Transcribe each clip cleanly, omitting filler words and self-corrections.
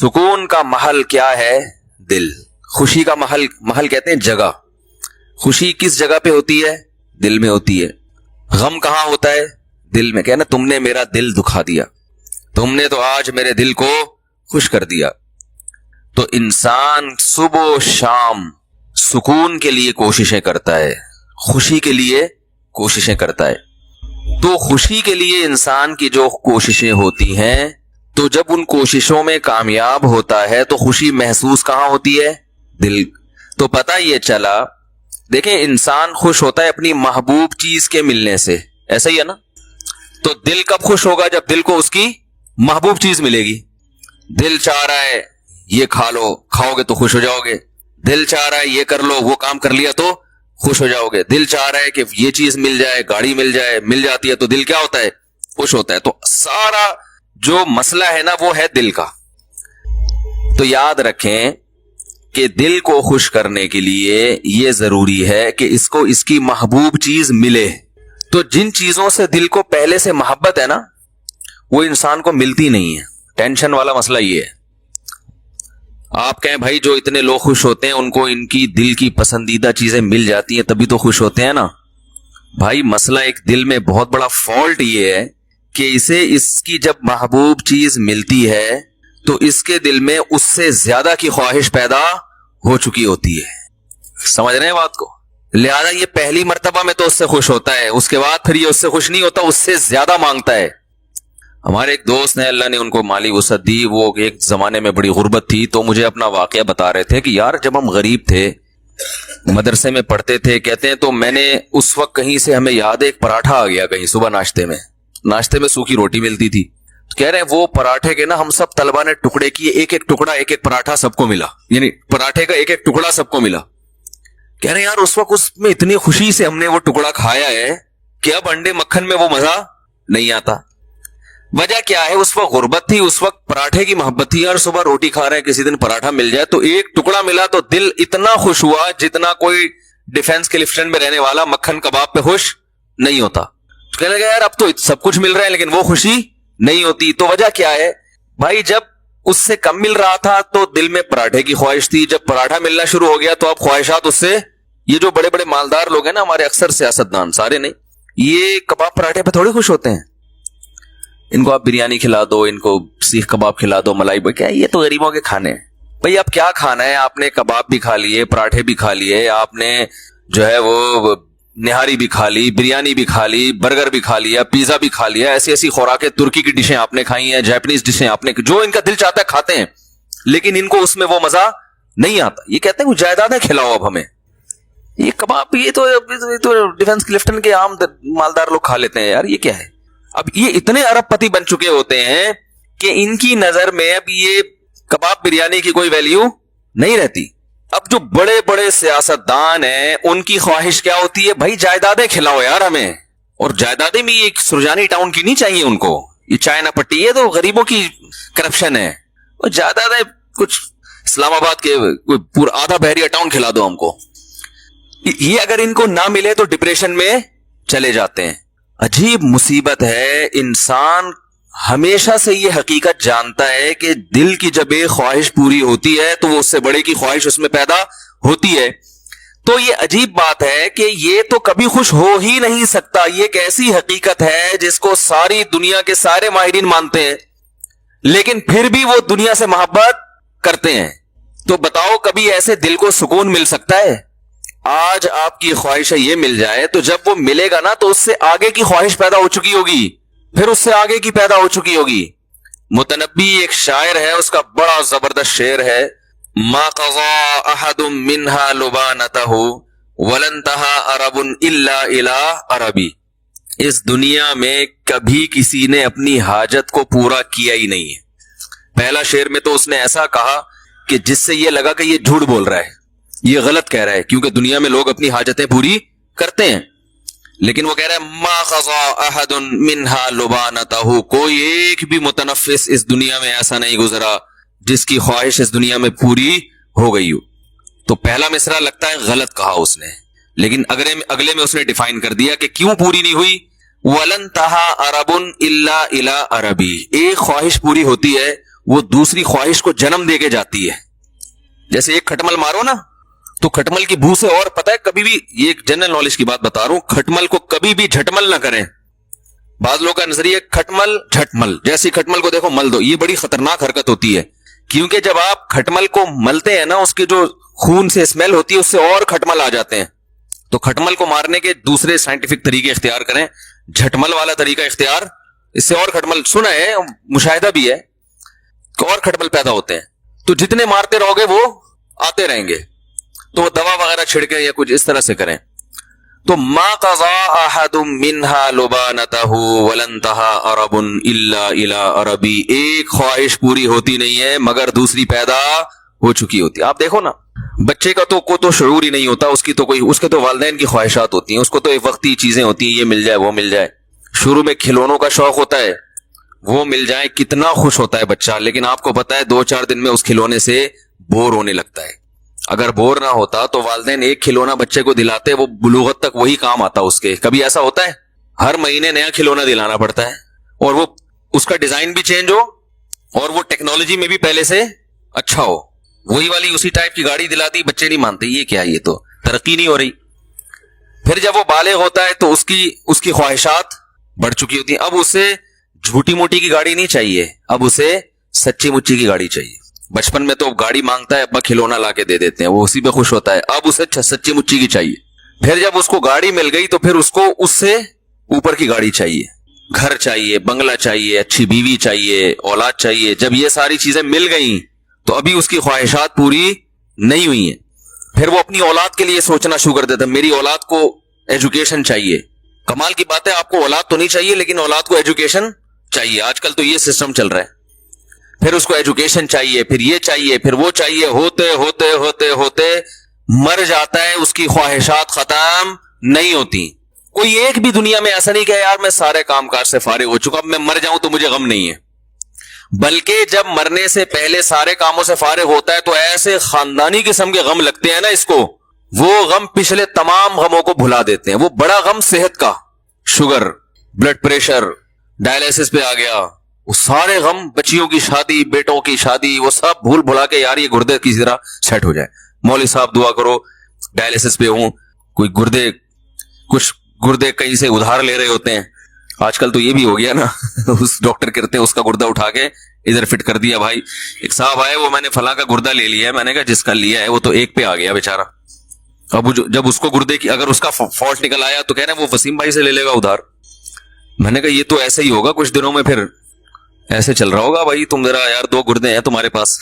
سکون کا محل کیا ہے؟ دل. خوشی کا محل کہتے ہیں جگہ. خوشی کس جگہ پہ ہوتی ہے؟ دل میں ہوتی ہے. غم کہاں ہوتا ہے؟ دل میں. کہنا تم نے میرا دل دکھا دیا, تم نے تو آج میرے دل کو خوش کر دیا. تو انسان صبح و شام سکون کے لیے کوششیں کرتا ہے, خوشی کے لیے کوششیں کرتا ہے. تو خوشی کے لیے انسان کی جو کوششیں ہوتی ہیں, تو جب ان کوششوں میں کامیاب ہوتا ہے تو خوشی محسوس کہاں ہوتی ہے؟ دل. تو پتہ یہ چلا, دیکھیں انسان خوش ہوتا ہے اپنی محبوب چیز کے ملنے سے, ایسا ہی ہے نا. تو دل کب خوش ہوگا؟ جب دل کو اس کی محبوب چیز ملے گی. دل چاہ رہا ہے یہ کھا لو, کھاؤ گے تو خوش ہو جاؤ گے. دل چاہ رہا ہے یہ کر لو, وہ کام کر لیا تو خوش ہو جاؤ گے. دل چاہ رہا ہے کہ یہ چیز مل جائے, گاڑی مل جائے, مل جاتی ہے تو دل کیا ہوتا ہے؟ خوش ہوتا ہے. تو سارا جو مسئلہ ہے نا وہ ہے دل کا. تو یاد رکھیں کہ دل کو خوش کرنے کے لیے یہ ضروری ہے کہ اس کو اس کی محبوب چیز ملے. تو جن چیزوں سے دل کو پہلے سے محبت ہے نا, وہ انسان کو ملتی نہیں ہے. ٹینشن والا مسئلہ یہ ہے. آپ کہیں بھائی جو اتنے لوگ خوش ہوتے ہیں ان کو ان کی دل کی پسندیدہ چیزیں مل جاتی ہیں تبھی تو خوش ہوتے ہیں نا. بھائی مسئلہ ایک دل میں بہت بڑا فالٹ یہ ہے کہ اسے اس کی جب محبوب چیز ملتی ہے تو اس کے دل میں اس سے زیادہ کی خواہش پیدا ہو چکی ہوتی ہے. سمجھ رہے ہیں بات کو؟ لہذا یہ پہلی مرتبہ میں تو اس سے خوش ہوتا ہے, اس کے بعد پھر یہ اس سے خوش نہیں ہوتا, اس سے زیادہ مانگتا ہے. ہمارے ایک دوست نے, اللہ نے ان کو مالی وسعت دی, وہ ایک زمانے میں بڑی غربت تھی, تو مجھے اپنا واقعہ بتا رہے تھے کہ یار جب ہم غریب تھے, مدرسے میں پڑھتے تھے, کہتے ہیں تو میں نے اس وقت کہیں سے ہمیں یاد ہے ایک پراٹھا آ گیا کہیں صبح ناشتے میں سوکھی روٹی ملتی تھی. کہہ رہے ہیں وہ پراٹھے کے نا ہم سب طلبہ نے ٹکڑے کیے, ایک ایک ٹکڑا, ایک ایک پراٹھا سب کو ملا, یعنی پراٹھے کا ایک ایک ٹکڑا سب کو ملا. کہہ رہے ہیں یار اس وقت اس میں اتنی خوشی سے ہم نے وہ ٹکڑا کھایا ہے کہ اب انڈے مکھن میں وہ مزہ نہیں آتا. وجہ کیا ہے؟ اس وقت غربت تھی, اس وقت پراٹھے کی محبت تھی. یار صبح روٹی کھا رہے ہیں, کسی دن پراٹھا مل جائے تو ایک ٹکڑا ملا تو دل اتنا خوش ہوا جتنا کوئی ڈیفنس کلفٹن میں رہنے والا مکھن کباب پہ خوش نہیں ہوتا. کہنے لگا یار اب تو سب کچھ مل رہا ہے لیکن وہ خوشی نہیں ہوتی. تو وجہ کیا ہے بھائی؟ جب اس سے کم مل رہا تھا تو دل میں پراٹھے کی خواہش تھی, جب پراٹھا ملنا شروع ہو گیا تو اب خواہشات اس سے, یہ جو بڑے بڑے مالدار لوگ ہیں نا ہمارے, اکثر سیاستدان, سارے نہیں, یہ کباب پراٹھے پہ تھوڑی خوش ہوتے ہیں. ان کو آپ بریانی کھلا دو, ان کو سیخ کباب کھلا دو, ملائی بھائی, کیا یہ تو غریبوں کے کھانے ہیں. بھائی اب کیا کھانا ہے؟ آپ نے کباب بھی کھا لیے, پراٹھے بھی کھا لیے, آپ نے جو ہے وہ نہاری بھی کھا لی, بریانی بھی کھا لی, برگر بھی کھا لیا, پیزا بھی کھا لیا, ایسی ایسی خوراکیں, ترکی کی ڈشیں آپ نے کھائی ہیں, جاپنیز ڈشیں آپ نے, جو ان کا دل چاہتا ہے کھاتے ہیں, لیکن ان کو اس میں وہ مزہ نہیں آتا. یہ کہتے ہیں وہ جائیدادیں کھلاؤ اب ہمیں, یہ کباب یہ تو ڈیفنس کلفٹن کے عام مالدار لوگ کھا لیتے ہیں. یار یہ کیا ہے؟ اب یہ اتنے ارب پتی بن چکے ہوتے ہیں کہ ان کی نظر میں اب یہ کباب بریانی کی کوئی ویلیو نہیں رہتی. اب جو بڑے بڑے سیاستدان ہیں ان کی خواہش کیا ہوتی ہے؟ بھائی جائیدادیں کھلاؤ یار ہمیں. اور جائیدادیں بھی ایک سرجانی ٹاؤن کی نہیں چاہیے ان کو, یہ چائنا پٹی ہے تو غریبوں کی کرپشن ہے. اور جائیدادیں کچھ اسلام آباد کے پورا آدھا بحریہ ٹاؤن کھلا دو ہم کو. یہ اگر ان کو نہ ملے تو ڈپریشن میں چلے جاتے ہیں. عجیب مصیبت ہے. انسان ہمیشہ سے یہ حقیقت جانتا ہے کہ دل کی جب ایک خواہش پوری ہوتی ہے تو وہ اس سے بڑے کی خواہش اس میں پیدا ہوتی ہے. تو یہ عجیب بات ہے کہ یہ تو کبھی خوش ہو ہی نہیں سکتا. یہ ایک ایسی حقیقت ہے جس کو ساری دنیا کے سارے ماہرین مانتے ہیں, لیکن پھر بھی وہ دنیا سے محبت کرتے ہیں. تو بتاؤ کبھی ایسے دل کو سکون مل سکتا ہے؟ آج آپ کی خواہش یہ مل جائے تو جب وہ ملے گا نا تو اس سے آگے کی خواہش پیدا ہو چکی ہوگی, پھر اس سے آگے کی پیدا ہو چکی ہوگی. متنبی ایک شاعر ہے, اس کا بڑا زبردست شعر ہے, ما قضا احد منها لبانته ولن انتهى عرب الا الى عربی. اس دنیا میں کبھی کسی نے اپنی حاجت کو پورا کیا ہی نہیں ہے. پہلا شعر میں تو اس نے ایسا کہا کہ جس سے یہ لگا کہ یہ جھوٹ بول رہا ہے, یہ غلط کہہ رہا ہے, کیونکہ دنیا میں لوگ اپنی حاجتیں پوری کرتے ہیں. لیکن وہ کہہ رہا ہے ما قضا احد منها لبانته, کوئی ایک بھی متنفس اس دنیا میں ایسا نہیں گزرا جس کی خواہش اس دنیا میں پوری ہو گئی ہو. تو پہلا مصرع لگتا ہے غلط کہا اس نے, لیکن اگلے میں اس نے ڈیفائن کر دیا کہ کیوں پوری نہیں ہوئی. وَلَن تَهَا عَرَبٌ إِلَّا إِلَىٰ عَرَبِي, ایک خواہش پوری ہوتی ہے وہ دوسری خواہش کو جنم دے کے جاتی ہے. جیسے ایک کھٹمل مارو نا تو کھٹمل کی بو سے، اور پتہ ہے کبھی بھی، یہ ایک جنرل نالج کی بات بتا رہا ہوں، کھٹمل کو کبھی بھی جھٹمل نہ کریں. بعض لوگوں کا نظریہ کھٹمل جھٹمل، جیسے کھٹمل کو دیکھو مل دو، یہ بڑی خطرناک حرکت ہوتی ہے. کیونکہ جب آپ کھٹمل کو ملتے ہیں نا، اس کے جو خون سے اسمیل ہوتی ہے اس سے اور کھٹمل آ جاتے ہیں. تو کھٹمل کو مارنے کے دوسرے سائنٹیفک طریقے اختیار کریں، جھٹمل والا طریقہ اختیار، اس سے اور کھٹمل، سنا ہے مشاہدہ بھی ہے کہ اور کھٹمل پیدا ہوتے ہیں. تو جتنے مارتے رہو گے وہ آتے رہیں گے. تو وہ دوا وغیرہ چھڑکیں یا کچھ اس طرح سے کریں. تو ما قضا احد منها لبانته ولن انتهى عرب الا الى عربی، ایک خواہش پوری ہوتی نہیں ہے مگر دوسری پیدا ہو چکی ہوتی ہے. آپ دیکھو نا، بچے کا تو شعور ہی نہیں ہوتا، اس کے تو والدین کی خواہشات ہوتی ہیں، اس کو تو ایک وقتی چیزیں ہوتی ہیں، یہ مل جائے وہ مل جائے. شروع میں کھلونوں کا شوق ہوتا ہے، وہ مل جائے کتنا خوش ہوتا ہے بچہ، لیکن آپ کو پتا ہے 2-4 دن میں اس کھلونے سے بور ہونے لگتا ہے. اگر بور نہ ہوتا تو والدین ایک کھلونا بچے کو دلاتے، وہ بلوغت تک وہی کام آتا اس کے. کبھی ایسا ہوتا ہے؟ ہر مہینے نیا کھلونا دلانا پڑتا ہے، اور وہ اس کا ڈیزائن بھی چینج ہو اور وہ ٹیکنالوجی میں بھی پہلے سے اچھا ہو. وہی والی اسی ٹائپ کی گاڑی دلاتی، بچے نہیں مانتے، یہ کیا، یہ تو ترقی نہیں ہو رہی. پھر جب وہ بالغ ہوتا ہے تو اس کی خواہشات بڑھ چکی ہوتی ہیں. اب اسے جھوٹی موٹی کی گاڑی نہیں چاہیے، اب اسے سچی مچی کی گاڑی چاہیے. بچپن میں تو گاڑی مانگتا ہے، ابا کھلونا لا کے دے دیتے ہیں، وہ اسی پہ خوش ہوتا ہے. اب اسے سچی مچی کی چاہیے. پھر جب اس کو گاڑی مل گئی تو پھر اس کو اس سے اوپر کی گاڑی چاہیے، گھر چاہیے، بنگلہ چاہیے، اچھی بیوی چاہیے، اولاد چاہیے. جب یہ ساری چیزیں مل گئیں تو ابھی اس کی خواہشات پوری نہیں ہوئی ہیں. پھر وہ اپنی اولاد کے لیے سوچنا شروع کر دیتا ہے، میری اولاد کو ایجوکیشن چاہیے. کمال کی بات ہے، آپ کو اولاد تو نہیں چاہیے لیکن اولاد کو ایجوکیشن چاہیے. آج کل تو یہ سسٹم چل رہا ہے. پھر اس کو ایجوکیشن چاہیے، پھر یہ چاہیے، پھر وہ چاہیے، ہوتے ہوتے ہوتے ہوتے مر جاتا ہے. اس کی خواہشات ختم نہیں ہوتی. کوئی ایک بھی دنیا میں ایسا نہیں کہ یار میں سارے کام کاج سے فارغ ہو چکا، اب میں مر جاؤں تو مجھے غم نہیں ہے. بلکہ جب مرنے سے پہلے سارے کاموں سے فارغ ہوتا ہے تو ایسے خاندانی قسم کے غم لگتے ہیں نا اس کو، وہ غم پچھلے تمام غموں کو بھلا دیتے ہیں. وہ بڑا غم صحت کا، شوگر، بلڈ پریشر، ڈائلیسس پہ آ گیا، وہ سارے غم، بچیوں کی شادی، بیٹوں کی شادی، وہ سب بھول بھلا کے یار یہ گردے کسی طرح سیٹ ہو جائے. مولوی صاحب دعا کرو، ڈائلیسس پہ ہوں، کوئی کچھ گردے کہیں سے ادھار لے رہے ہوتے ہیں. آج کل تو یہ بھی ہو گیا نا اس ڈاکٹر کرتے اس کا گردہ اٹھا کے ادھر فٹ کر دیا. بھائی ایک صاحب آئے، وہ میں نے فلاں کا گردہ لے لیا ہے. میں نے کہا جس کا لیا ہے وہ تو ایک پہ آ گیا بیچارہ. اب جب اس کو گردے کی اگر اس کا فالٹ نکل آیا تو کہہ رہے ہیں وہ وسیم بھائی سے لے لے گا ادھار. میں نے کہا یہ تو ایسے ہی ہوگا، کچھ دنوں میں پھر ایسے چل رہا ہوگا. بھائی تم ذرا یار 2 گردے ہیں تمہارے پاس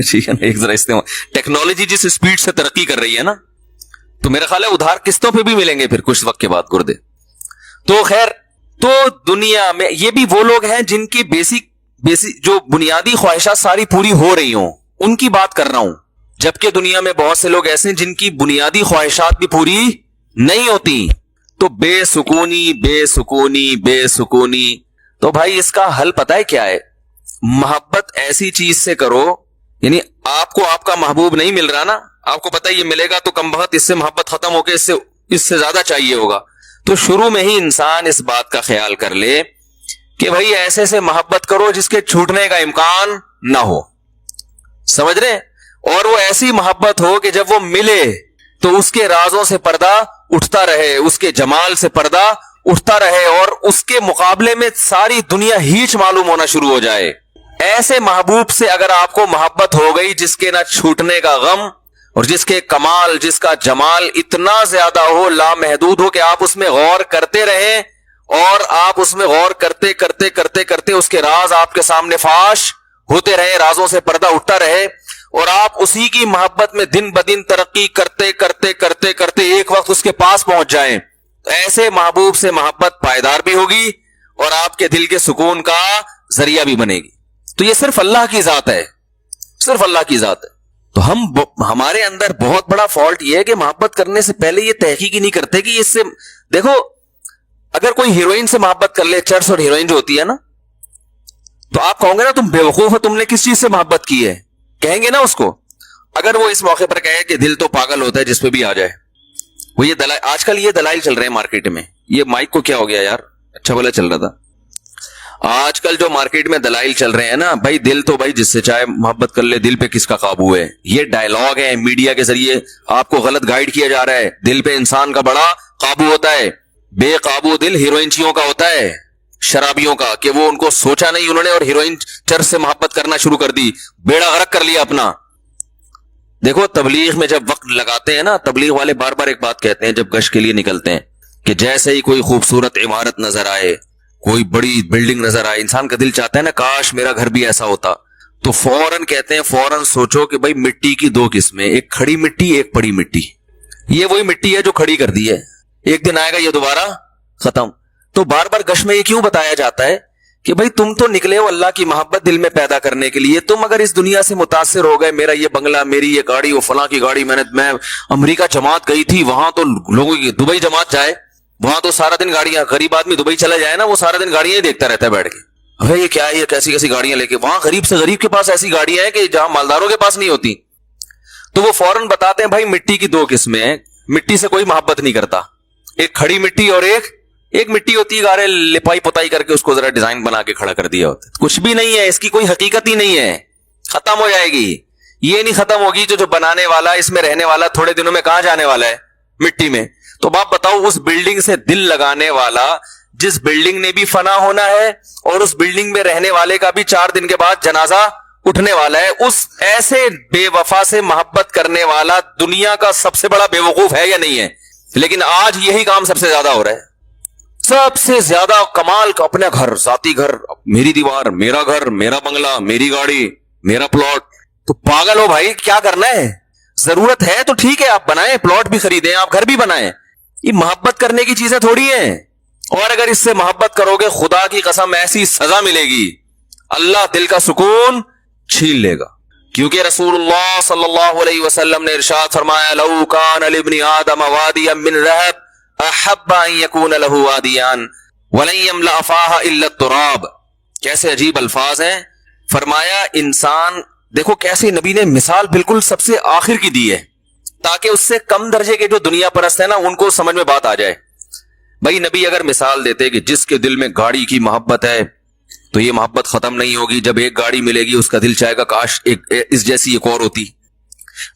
ٹھیک ہے نا، ایک ذرا استعمال. ٹیکنالوجی جس اسپیڈ سے ترقی کر رہی ہے نا، تو میرا خیال ہے ادھار قسطوں پہ بھی ملیں گے پھر کچھ وقت کے بعد گردے. تو خیر، تو دنیا میں یہ بھی وہ لوگ ہیں جن کی بیسک جو بنیادی خواہشات ساری پوری ہو رہی ہوں، ان کی بات کر رہا ہوں. جبکہ دنیا میں بہت سے لوگ ایسے ہیں جن کی بنیادی خواہشات بھی پوری نہیں ہوتی. تو بے سکونی بے سکونی بے سکونی. تو بھائی اس کا حل پتہ ہے کیا ہے؟ محبت ایسی چیز سے کرو، یعنی آپ کو آپ کا محبوب نہیں مل رہا نا، آپ کو پتہ یہ ملے گا تو کم بخت اس سے محبت ختم ہو کے اس سے زیادہ چاہیے ہوگا. تو شروع میں ہی انسان اس بات کا خیال کر لے کہ بھائی ایسے سے محبت کرو جس کے چھوٹنے کا امکان نہ ہو. سمجھ رہے ہیں؟ اور وہ ایسی محبت ہو کہ جب وہ ملے تو اس کے رازوں سے پردہ اٹھتا رہے، اس کے جمال سے پردہ اٹھتا رہے، اور اس کے مقابلے میں ساری دنیا ہیچ معلوم ہونا شروع ہو جائے. ایسے محبوب سے اگر آپ کو محبت ہو گئی جس کے نہ چھوٹنے کا غم، اور جس کے کمال، جس کا جمال اتنا زیادہ ہو، لامحدود ہو، کہ آپ اس میں غور کرتے رہیں، اور آپ اس میں غور کرتے کرتے کرتے کرتے اس کے راز آپ کے سامنے فاش ہوتے رہے، رازوں سے پردہ اٹھتا رہے، اور آپ اسی کی محبت میں دن بدن ترقی کرتے کرتے کرتے کرتے ایک وقت اس کے پاس پہنچ جائیں. تو ایسے محبوب سے محبت پائیدار بھی ہوگی اور آپ کے دل کے سکون کا ذریعہ بھی بنے گی. تو یہ صرف اللہ کی ذات ہے، صرف اللہ کی ذات ہے. تو ہمارے اندر بہت بڑا فالٹ یہ ہے کہ محبت کرنے سے پہلے یہ تحقیق ہی نہیں کرتے کہ اس سے، دیکھو اگر کوئی ہیروئن سے محبت کر لے، چرس اور ہیروئن جو ہوتی ہے نا، تو آپ کہو گے نا تم بیوقوف ہو، تم نے کس چیز سے محبت کی ہے، کہیں گے نا اس کو. اگر وہ اس موقع پر کہے کہ دل تو پاگل ہوتا ہے جس پہ بھی آ جائے، وہ یہ آج کل یہ دلائل چل رہے ہیں مارکیٹ میں. یہ مائک کو کیا ہو گیا یار، اچھا بھلا چل رہا تھا. آج کل جو مارکیٹ میں دلائل چل رہے ہیں نا بھائی، دل تو بھائی جس سے چاہے محبت کر لے، دل پہ کس کا قابو ہے، یہ ڈائیلاگ ہے میڈیا کے ذریعے آپ کو غلط گائیڈ کیا جا رہا ہے. دل پہ انسان کا بڑا قابو ہوتا ہے، بے قابو دل ہیروئنچیوں کا ہوتا ہے، شرابیوں کا، کہ وہ ان کو سوچا نہیں انہوں نے اور ہیروئن چرس سے محبت کرنا شروع کر دی، بیڑا غرق کر لیا اپنا. دیکھو تبلیغ میں جب وقت لگاتے ہیں نا، تبلیغ والے بار بار ایک بات کہتے ہیں جب گشت کے لیے نکلتے ہیں کہ جیسے ہی کوئی خوبصورت عمارت نظر آئے، کوئی بڑی بلڈنگ نظر آئے، انسان کا دل چاہتا ہے نا کاش میرا گھر بھی ایسا ہوتا، تو فوراً کہتے ہیں فوراً سوچو کہ بھائی مٹی کی دو قسمیں، ایک کھڑی مٹی ایک پڑی مٹی. یہ وہی مٹی ہے جو کھڑی کر دی ہے، ایک دن آئے گا یہ دوبارہ ختم. تو بار بار گشت میں یہ کیوں بتایا جاتا ہے کہ بھائی تم تو نکلے ہو اللہ کی محبت دل میں پیدا کرنے کے لیے، تم اگر اس دنیا سے متاثر ہو گئے، میرا یہ بنگلہ، میری یہ گاڑی، وہ فلاں کی گاڑی، میں امریکہ جماعت گئی تھی، وہاں تو لوگوں کی، دبئی جماعت جائے وہاں تو سارا دن گاڑیاں، غریب آدمی دبئی چلا جائے نا وہ سارا دن گاڑیاں ہی دیکھتا رہتا ہے بیٹھ کے، ارے یہ کیا ہے، یہ کیسی کیسی گاڑیاں لے کے، وہاں غریب سے غریب کے پاس ایسی گاڑیاں ہیں کہ جہاں مالداروں کے پاس نہیں ہوتی. تو وہ فوراً بتاتے ہیں بھائی مٹی کی دو قسمیں ہیں، مٹی سے کوئی محبت نہیں کرتا، ایک کھڑی مٹی اور ایک مٹی ہوتی ہے گارے لپائی پتائی کر کے اس کو ذرا ڈیزائن بنا کے کھڑا کر دیا ہوتا ہے، کچھ بھی نہیں ہے، اس کی کوئی حقیقت ہی نہیں ہے، ختم ہو جائے گی. یہ نہیں ختم ہوگی جو بنانے والا، اس میں رہنے والا تھوڑے دنوں میں کہاں جانے والا ہے، مٹی میں. تو آپ بتاؤ اس بلڈنگ سے دل لگانے والا، جس بلڈنگ نے بھی فنا ہونا ہے اور اس بلڈنگ میں رہنے والے کا بھی 4 دن کے بعد جنازہ اٹھنے والا ہے، اس ایسے بے وفا سے محبت کرنے والا دنیا کا سب سے بڑا بے وقوف ہے یا نہیں ہے؟ لیکن آج یہی کام سب سے زیادہ ہو رہا ہے، سب سے زیادہ کمال کا اپنا گھر، ذاتی گھر، میری دیوار، میرا گھر، میرا بنگلہ، میری گاڑی، میرا پلاٹ. تو پاگل ہو بھائی، کیا کرنا ہے؟ ضرورت ہے تو ٹھیک ہے آپ بنائیں، پلاٹ بھی خریدیں، آپ گھر بھی بنائیں، یہ محبت کرنے کی چیزیں تھوڑی ہیں. اور اگر اس سے محبت کرو گے خدا کی قسم ایسی سزا ملے گی، اللہ دل کا سکون چھین لے گا. کیونکہ رسول اللہ صلی اللہ علیہ وسلم نے ارشاد فرمایا لو کان لابن آدم وادیا من ذهب احب ان يكون له وادیان ولن يملأ فاها الا التراب. کیسے عجیب الفاظ ہیں. فرمایا انسان، دیکھو کیسے نبی نے مثال بالکل سب سے آخر کی دی ہے تاکہ اس سے کم درجے کے جو دنیا پرست ہیں نا ان کو سمجھ میں بات آ جائے. بھائی نبی اگر مثال دیتے کہ جس کے دل میں گاڑی کی محبت ہے تو یہ محبت ختم نہیں ہوگی، جب ایک گاڑی ملے گی اس کا دل چاہے گا کاش اس جیسی ایک اور ہوتی.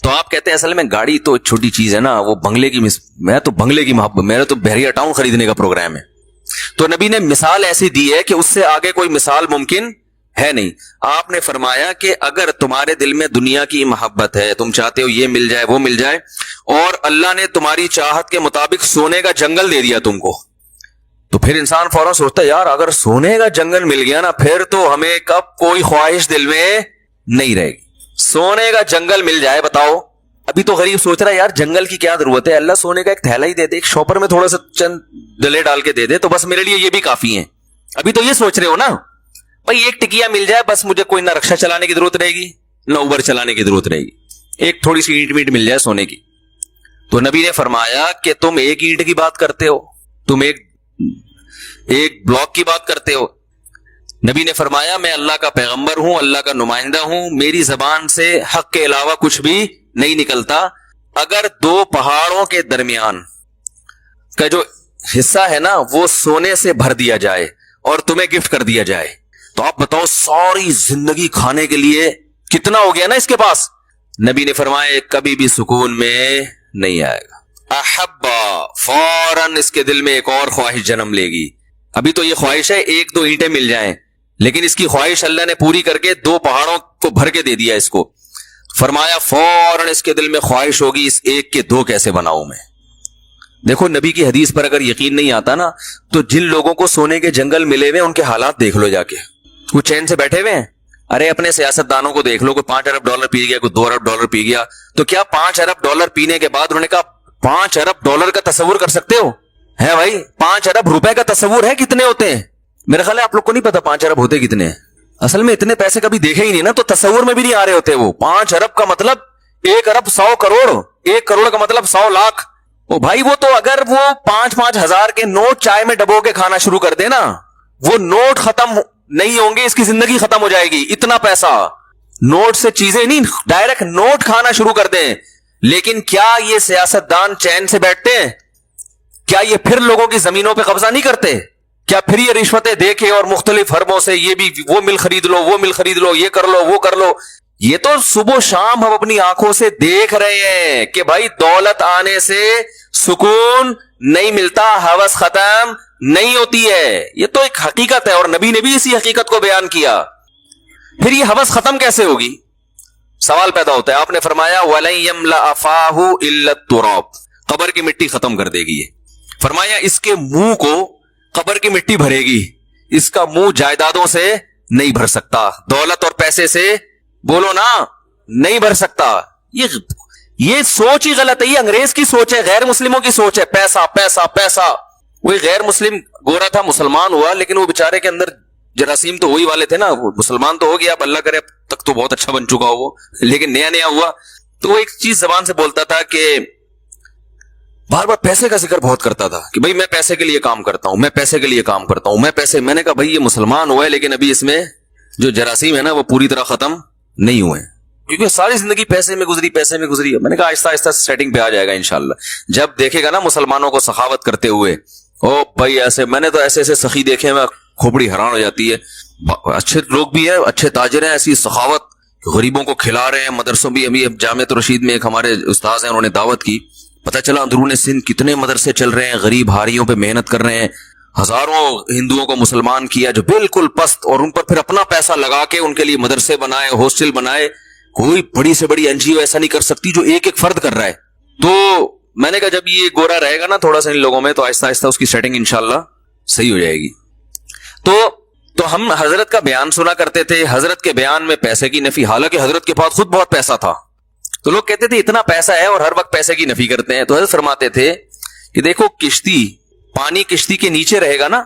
تو آپ کہتے ہیں اصل میں گاڑی تو چھوٹی چیز ہے نا، وہ بنگلے کی میں تو بنگلے کی محبت، میرا تو بحریہ ٹاؤن خریدنے کا پروگرام ہے. تو نبی نے مثال ایسی دی ہے کہ اس سے آگے کوئی مثال ممکن ہے نہیں. آپ نے فرمایا کہ اگر تمہارے دل میں دنیا کی محبت ہے، تم چاہتے ہو یہ مل جائے وہ مل جائے، اور اللہ نے تمہاری چاہت کے مطابق سونے کا جنگل دے دیا تم کو، تو پھر انسان فوراً سوچتا ہے یار اگر سونے کا جنگل مل گیا نا پھر تو ہمیں کب کوئی خواہش دل میں نہیں رہے گی. سونے کا جنگل مل جائے، بتاؤ. ابھی تو غریب سوچ رہا ہے یار جنگل کی کیا ضرورت ہے، اللہ سونے کا ایک تھیلا ہی دے دے، ایک شاپر میں تھوڑا سا چند ڈلے ڈال کے دے دے تو بس میرے لیے یہ بھی کافی ہیں. ابھی تو یہ سوچ رہے ہو نا بھائی ایک ٹکیا مل جائے بس، مجھے کوئی نہ رکشا چلانے کی ضرورت رہے گی نہ اوبر چلانے کی ضرورت رہے گی، ایک تھوڑی سی اینٹ میٹ مل جائے سونے کی. تو نبی نے فرمایا کہ تم ایک اینٹ کی بات کرتے ہو، تم ایک بلاک کی بات کرتے ہو. نبی نے فرمایا میں اللہ کا پیغمبر ہوں، اللہ کا نمائندہ ہوں، میری زبان سے حق کے علاوہ کچھ بھی نہیں نکلتا. اگر 2 پہاڑوں کے درمیان کا جو حصہ ہے نا وہ سونے سے بھر دیا جائے اور تمہیں گفٹ کر دیا جائے تو آپ بتاؤ ساری زندگی کھانے کے لیے کتنا ہو گیا نا اس کے پاس. نبی نے فرمایا کبھی بھی سکون میں نہیں آئے گا. احبا، فوراً اس کے دل میں ایک اور خواہش جنم لے گی. ابھی تو یہ خواہش ہے 1-2 اینٹیں مل جائیں، لیکن اس کی خواہش اللہ نے پوری کر کے 2 پہاڑوں کو بھر کے دے دیا اس کو. فرمایا فوراً اس کے دل میں خواہش ہوگی اس ایک کے 2 کیسے بناؤں میں. دیکھو نبی کی حدیث پر اگر یقین نہیں آتا نا تو جن لوگوں کو سونے کے جنگل ملے ہوئے ان کے حالات دیکھ لو جا کے، وہ چین سے بیٹھے ہوئے ہیں. ارے اپنے سیاست دانوں کو دیکھ لو، کوئی $5 ارب پی گیا، کوئی $2 ارب پی گیا، تو کیا $5 ارب پینے کے بعد انہوں نے کہا $5 ارب کا تصور کر سکتے ہو؟ ہے بھائی $5 ارب کا تصور ہے کتنے ہوتے ہیں؟ میرا خیال ہے آپ لوگ کو نہیں پتا 5 ارب ہوتے کتنے ہیں. اصل میں اتنے پیسے کبھی دیکھے ہی نہیں نا، تو تصور میں بھی نہیں آ رہے ہوتے. وہ 5 ارب کا مطلب 1 ارب 100 کروڑ، 1 کروڑ کا مطلب 100 لاکھ. او بھائی وہ تو اگر وہ 5-5 ہزار کے نوٹ چائے میں ڈبو کے کھانا شروع کر دے نا، وہ نوٹ ختم نہیں ہوں گے، اس کی زندگی ختم ہو جائے گی. اتنا پیسا نوٹ سے چیزیں نہیں، ڈائریکٹ نوٹ کھانا شروع کر دیں. لیکن کیا یہ سیاست دان چین سے بیٹھتے ہیں؟ کیا یہ پھر لوگوں کی زمینوں پہ قبضہ نہیں کرتے؟ کیا پھر یہ رشوتیں دے کے اور مختلف حربوں سے یہ بھی وہ مل خرید لو وہ مل خرید لو یہ کر لو وہ کر لو. یہ تو صبح و شام ہم اپنی آنکھوں سے دیکھ رہے ہیں کہ بھائی دولت آنے سے سکون نہیں ملتا, ہوس ختم نہیں ہوتی ہے. یہ تو ایک حقیقت ہے اور نبی نے بھی اسی حقیقت کو بیان کیا. پھر یہ ہوس ختم کیسے ہوگی؟ سوال پیدا ہوتا ہے. آپ نے فرمایا وَلَن يَمْلَأَ فَاهُ إِلَّا التُّرَابُ, قبر کی مٹی ختم کر دے گی. فرمایا اس کے منہ کو قبر کی مٹی بھرے گی, اس کا منہ جائیدادوں سے نہیں بھر سکتا, دولت اور پیسے سے بولو نا نہیں بھر سکتا. یہ سوچ ہی غلط ہے, یہ انگریز کی سوچ ہے, غیر مسلموں کی سوچ ہے. پیسہ پیسہ پیسہ. وہی غیر مسلم گورا تھا, مسلمان ہوا, لیکن وہ بیچارے کے اندر جراثیم تو وہی والے تھے نا. وہ مسلمان تو ہو گیا, اب اللہ کرے اب تک تو بہت اچھا بن چکا ہو وہ, لیکن نیا نیا ہوا تو وہ ایک چیز زبان سے بولتا تھا کہ بار بار پیسے کا ذکر بہت کرتا تھا کہ بھائی میں پیسے کے لیے کام کرتا ہوں, میں پیسے کے لیے کام کرتا ہوں, میں پیسے. میں نے کہا بھائی یہ مسلمان ہوا ہے لیکن ابھی اس میں جو جراثیم ہے نا وہ پوری طرح ختم نہیں ہوئے, کیونکہ ساری زندگی پیسے میں گزری پیسے میں گزری. میں نے کہا آہستہ آہستہ سیٹنگ پہ آ جائے گا انشاءاللہ. جب دیکھے گا نا مسلمانوں کو سخاوت کرتے ہوئے, او بھائی ایسے میں نے تو ایسے ایسے سخی دیکھے ہیں, کھوپڑی حیران ہو جاتی ہے. اچھے لوگ بھی ہیں, اچھے تاجر ہیں, ایسی سخاوت غریبوں کو کھلا رہے ہیں. مدرسوں بھی ابھی جامعۃ رشید میں ایک ہمارے استاذ ہیں, انہوں نے دعوت کی, پتہ چلا اندرون سندھ کتنے مدرسے چل رہے ہیں, غریب ہاریوں پہ محنت کر رہے ہیں. ہزاروں ہندوؤں کو مسلمان کیا جو بالکل پست, اور ان پر پھر اپنا پیسہ لگا کے ان کے لیے مدرسے بنائے, ہاسٹل بنائے. کوئی بڑی سے بڑی این جی او ایسا نہیں کر سکتی جو ایک ایک فرد کر رہا ہے. تو میں نے کہا جب یہ گورا رہے گا نا تھوڑا سا ان لوگوں میں, تو آہستہ آہستہ اس کی سیٹنگ انشاءاللہ صحیح ہو جائے گی. تو ہم حضرت کا بیان سنا کرتے تھے, حضرت کے بیان میں پیسے کی نفی, حالانکہ حضرت کے پاس خود بہت پیسہ تھا. تو لوگ کہتے تھے اتنا پیسہ ہے اور ہر وقت پیسے کی نفی کرتے ہیں. تو حضرت فرماتے تھے کہ دیکھو کشتی, پانی کشتی کے نیچے رہے گا نا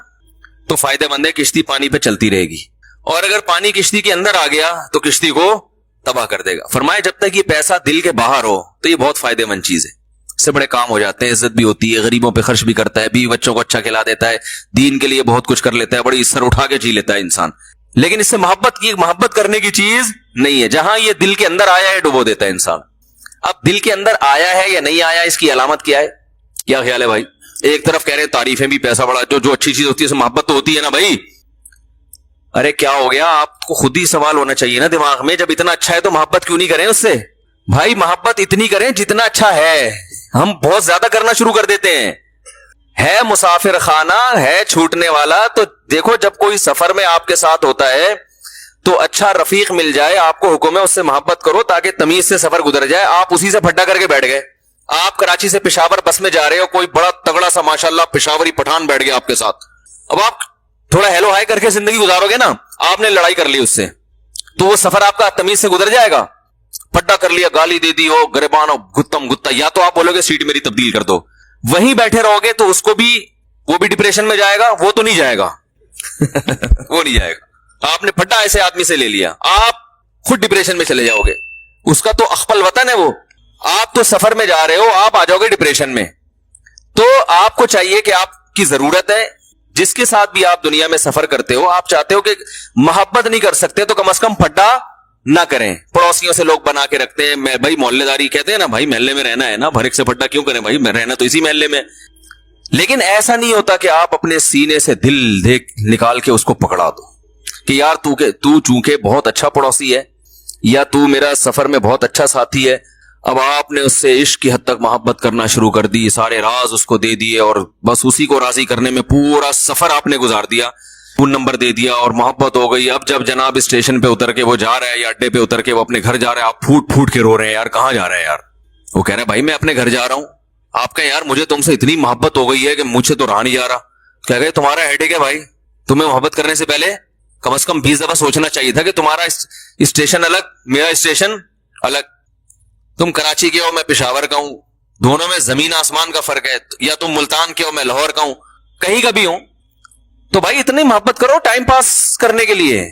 تو فائدہ مند ہے, کشتی پانی پہ چلتی رہے گی, اور اگر پانی کشتی کے اندر آ گیا تو کشتی کو تباہ کر دے گا. فرمایا جب تک یہ پیسہ دل کے باہر ہو تو یہ بہت فائدہ مند چیز ہے, اس سے بڑے کام ہو جاتے ہیں, عزت بھی ہوتی ہے, غریبوں پہ خرچ بھی کرتا ہے, بیوی بچوں کو اچھا کھلا دیتا ہے, دین کے لیے بہت کچھ کر لیتا ہے, بڑی سر اٹھا کے جی لیتا ہے انسان. لیکن اس سے محبت کرنے کی چیز نہیں ہے. جہاں یہ دل کے اندر آیا ہے ڈبو دیتا ہے انسان. اب دل کے اندر آیا ہے یا نہیں آیا, اس کی علامت کیا ہے؟ کیا خیال ہے بھائی؟ ایک طرف کہہ رہے ہیں تعریفیں بھی, پیسہ بڑا, جو اچھی چیز ہوتی ہے اس میں محبت تو ہوتی ہے نا بھائی. ارے کیا ہو گیا, آپ کو خود ہی سوال ہونا چاہیے نا دماغ میں, جب اتنا اچھا ہے تو محبت کیوں نہیں کریں اس سے؟ بھائی محبت اتنی کریں جتنا اچھا ہے. ہم بہت زیادہ کرنا شروع کر دیتے ہیں. ہے مسافر خانہ ہے چھوٹنے والا. تو دیکھو جب کوئی سفر میں آپ کے ساتھ ہوتا ہے تو اچھا رفیق مل جائے, آپ کو حکم ہے اس سے محبت کرو تاکہ تمیز سے سفر گزر جائے. آپ اسی سے پھڈا کر کے بیٹھ گئے, آپ کراچی سے پشاور بس میں جا رہے ہو, کوئی بڑا تگڑا سا ماشاءاللہ پشاوری پٹھان بیٹھ گیا آپ کے ساتھ. اب آپ تھوڑا ہیلو ہائی کر کے زندگی گزارو گے نا, آپ نے لڑائی کر لی اس سے, تو وہ سفر آپ کا تمیز سے گزر جائے گا؟ پھڈا کر لیا, گالی دے دی ہو, گریبان ہو, گتم گتا, یا تو آپ بولو گے سیٹ میری تبدیل کر دو. وہیں بیٹھے رہو گے تو اس کو بھی, وہ بھی ڈپریشن میں جائے گا, وہ تو نہیں جائے گا وہ نہیں جائے گا. آپ نے پھڈا ایسے آدمی سے لے لیا, آپ خود ڈپریشن میں چلے جاؤ گے. اس کا تو اخپل وطن ہے وہ, آپ تو سفر میں جا رہے ہو, آپ آ جاؤ گے ڈپریشن میں. تو آپ کو چاہیے کہ آپ کی ضرورت ہے, جس کے ساتھ بھی آپ دنیا میں سفر کرتے ہو, آپ چاہتے ہو کہ محبت نہیں کر سکتے تو کم از کم پھڈا نہ کریں. پڑوسیوں سے لوگ بنا کے رکھتے ہیں, میں بھائی محلے داری کہتے ہیں نا, بھائی محلے میں رہنا ہے نا, بھر ایک سے پھڈا کیوں کریں بھائی, میں رہنا تو اسی محلے میں. لیکن ایسا نہیں ہوتا کہ آپ اپنے سینے سے دل نکال کے اس کو پکڑا دو کہ یار تو چونکہ بہت اچھا پڑوسی ہے, یا تو میرا سفر میں بہت اچھا ساتھی ہے. اب آپ نے اس سے عشق کی حد تک محبت کرنا شروع کر دی, سارے راز اس کو دے دیے, اور بس اسی کو راضی کرنے میں پورا سفر آپ نے گزار دیا, فون نمبر دے دیا اور محبت ہو گئی. اب جب جناب اسٹیشن پہ اتر کے وہ جا رہا ہے, یا اڈے پہ اتر کے وہ اپنے گھر جا رہا ہے, آپ پھوٹ پھوٹ کے رو رہے ہیں, یار کہاں جا رہا ہے یار؟ وہ کہہ رہے ہیں بھائی میں اپنے گھر جا رہا ہوں. آپ کہیں یار مجھے تم سے اتنی محبت ہو گئی ہے کہ مجھ سے تو رہا نہیں جا رہا. کہہ گئے تمہارا ہیڈیک ہے بھائی, تمہیں محبت کرنے سے پہلے کم از کم 20 دفعہ سوچنا چاہیے تھا کہ تمہارا اسٹیشن الگ, میرا اسٹیشن الگ. تم کراچی کے ہو, میں پشاور کا ہوں, دونوں میں زمین آسمان کا فرق ہے. یا تم ملتان کے ہو, میں لاہور کا ہوں, کہیں کا بھی ہوں. تو بھائی اتنی محبت کرو ٹائم پاس کرنے کے لیے,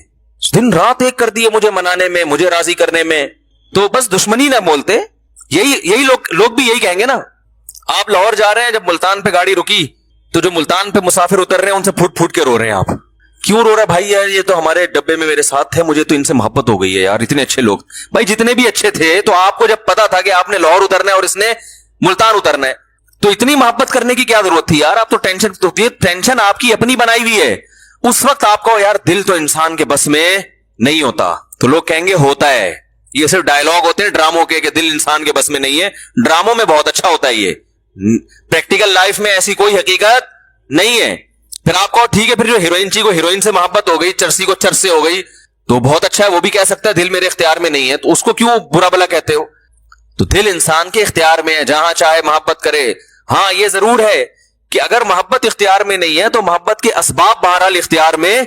دن رات ایک کر دیے مجھے منانے میں, مجھے راضی کرنے میں. تو بس دشمنی نہ بولتے, یہی لوگ بھی یہی کہیں گے نا. آپ لاہور جا رہے ہیں, جب ملتان پہ گاڑی رکی تو جو ملتان پہ مسافر اتر رہے ہیں ان سے پھوٹ پھوٹ کے رو رہے ہیں. آپ کیوں رو رہا ہے بھائی؟ یار یہ تو ہمارے ڈبے میں میرے ساتھ تھے, مجھے تو ان سے محبت ہو گئی ہے یار, اتنے اچھے لوگ. بھائی جتنے بھی اچھے تھے, تو آپ کو جب پتا تھا کہ آپ نے لاہور اترنا ہے اور اس نے ملتان اترنا ہے, تو اتنی محبت کرنے کی کیا ضرورت تھی یار؟ آپ تو ٹینشن آپ کی اپنی بنائی ہوئی ہے. اس وقت آپ کو یار دل تو انسان کے بس میں نہیں ہوتا. تو لوگ کہیں گے ہوتا ہے. یہ صرف ڈائلگ ہوتے ہیں ڈراموں کے کہ دل انسان کے بس میں نہیں ہے. ڈراموں میں بہت اچھا ہوتا ہے, یہ پریکٹیکل لائف میں ایسی کوئی حقیقت نہیں ہے. پھر آپ کو ٹھیک ہے, پھر جو ہیروئن چی کو ہیروئن سے محبت ہو گئی, چرسی کو چرس سے ہو گئی, تو بہت اچھا ہے, وہ بھی کہہ سکتا ہے دل میرے اختیار میں نہیں ہے, تو اس کو کیوں برا بلا کہتے ہو؟ تو دل انسان کے اختیار میں ہے, جہاں چاہے محبت کرے. ہاں یہ ضرور ہے کہ اگر محبت اختیار میں نہیں ہے تو محبت کے اسباب بہرحال اختیار میں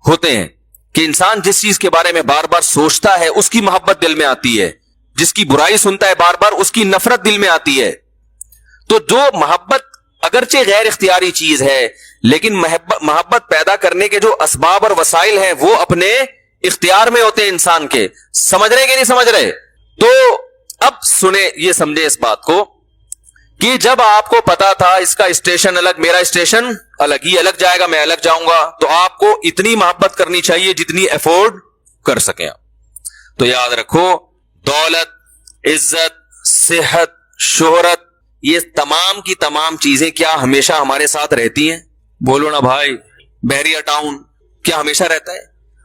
ہوتے ہیں, کہ انسان جس چیز کے بارے میں بار بار سوچتا ہے اس کی محبت دل میں آتی ہے, جس کی برائی سنتا ہے بار بار اس کی نفرت دل میں آتی ہے. تو جو محبت اگرچہ غیر اختیاری چیز ہے, لیکن محبت پیدا کرنے کے جو اسباب اور وسائل ہیں وہ اپنے اختیار میں ہوتے ہیں انسان کے. سمجھ رہے کہ نہیں سمجھ رہے؟ تو اب سنیں, یہ سمجھے اس بات کو کہ جب آپ کو پتا تھا اس کا اسٹیشن الگ, میرا اسٹیشن الگ, ہی الگ جائے گا, میں الگ جاؤں گا, تو آپ کو اتنی محبت کرنی چاہیے جتنی افورڈ کر سکیں. تو یاد رکھو, دولت, عزت, صحت, شہرت, یہ تمام کی تمام چیزیں کیا ہمیشہ ہمارے ساتھ رہتی ہیں؟ بولو نا بھائی. بحریہ ٹاؤن کیا ہمیشہ رہتا ہے؟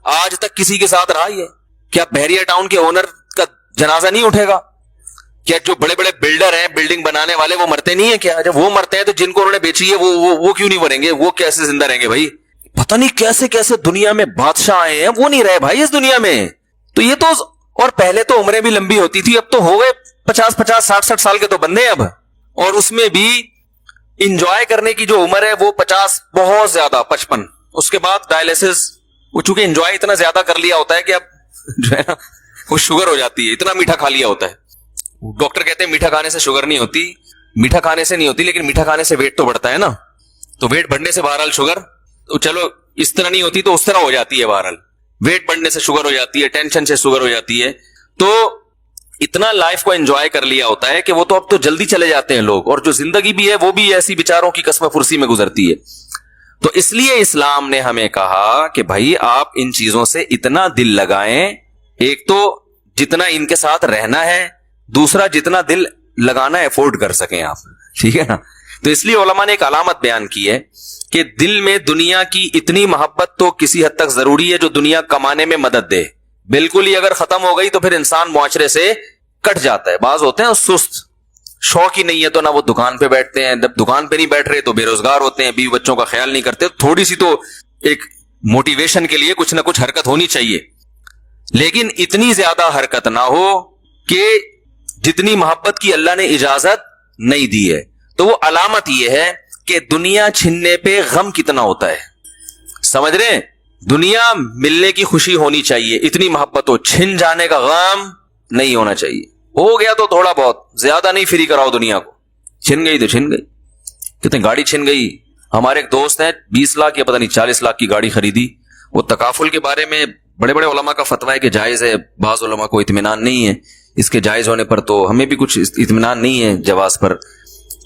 آج تک کسی کے ساتھ رہا ہی ہے کیا؟ بحریہ ٹاؤن کے اونر کا جنازہ نہیں اٹھے گا کیا؟ جو بڑے بڑے بلڈر ہیں, بلڈنگ بنانے والے, وہ مرتے نہیں ہیں کیا؟ جب وہ مرتے ہیں تو جن کو انہوں نے بیچی ہے وہ کیوں نہیں مریں گے؟ وہ کیسے زندہ رہیں گے بھائی؟ پتہ نہیں کیسے کیسے دنیا میں بادشاہ آئے ہیں, وہ نہیں رہے بھائی اس دنیا میں. تو یہ تو, اور پہلے تو عمریں بھی لمبی ہوتی تھی, اب تو ہو گئے 50 60 سال کے تو بندے ہیں اب, اور اس میں بھی انجوائے کرنے کی جو عمر ہے وہ 50, بہت زیادہ 55. اس کے بعد ڈائلیسس, وہ چونکہ انجوائے اتنا زیادہ کر لیا ہوتا ہے کہ اب جو ہے نا وہ شوگر ہو جاتی ہے, اتنا میٹھا کھا لیا ہوتا ہے. ڈاکٹر کہتے ہیں میٹھا کھانے سے شوگر نہیں ہوتی, میٹھا کھانے سے نہیں ہوتی, لیکن میٹھا کھانے سے ویٹ تو بڑھتا ہے نا. تو ویٹ بڑھنے سے بہرحال شوگر, تو چلو اس طرح نہیں ہوتی تو اس طرح ہو جاتی ہے. بہرحال ویٹ بڑھنے سے شوگر ہو جاتی ہے, ٹینشن سے شوگر ہو جاتی ہے. تو اتنا لائف کو انجوائے کر لیا ہوتا ہے کہ وہ تو اب تو جلدی چلے جاتے ہیں لوگ, اور جو زندگی بھی ہے وہ بھی ایسی بیچاروں کی قسم فرسی میں گزرتی ہے. تو اس لیے اسلام نے ہمیں کہا کہ بھائی آپ ان چیزوں سے اتنا دل لگائیں, ایک تو جتنا ان کے ساتھ رہنا ہے, دوسرا جتنا دل لگانا افورڈ کر سکیں آپ, ٹھیک ہے نا. تو اس لیے علماء نے ایک علامت بیان کی ہے کہ دل میں دنیا کی اتنی محبت تو کسی حد تک ضروری ہے جو دنیا کمانے میں مدد دے. بالکل ہی اگر ختم ہو گئی تو پھر انسان معاشرے سے کٹ جاتا ہے. بعض ہوتے ہیں سست, شوق ہی نہیں ہے تو نہ وہ دکان پہ بیٹھتے ہیں, جب دکان پہ نہیں بیٹھ رہے تو بے روزگار ہوتے ہیں, بیوی بچوں کا خیال نہیں کرتے. تھوڑی سی تو ایک موٹیویشن کے لیے کچھ نہ کچھ حرکت ہونی چاہیے, لیکن اتنی زیادہ حرکت نہ ہو کہ جتنی محبت کی اللہ نے اجازت نہیں دی ہے. تو وہ علامت یہ ہے کہ دنیا چھننے پہ غم کتنا ہوتا ہے. سمجھ رہے ہیں؟ دنیا ملنے کی خوشی ہونی چاہیے, اتنی محبت ہو, چھن جانے کا غم نہیں ہونا چاہیے. ہو گیا تو تھوڑا بہت, زیادہ نہیں فری کراؤ دنیا کو. چھن گئی تو چھن گئی. کتنے گاڑی چھن گئی. ہمارے ایک دوست ہیں 20 لاکھ یا پتہ نہیں 40 لاکھ کی گاڑی خریدی. وہ تکافل کے بارے میں بڑے بڑے علماء کا فتویٰ ہے کہ جائز ہے, بعض علماء کو اطمینان نہیں ہے اس کے جائز ہونے پر, تو ہمیں بھی کچھ اطمینان نہیں ہے جواز پر.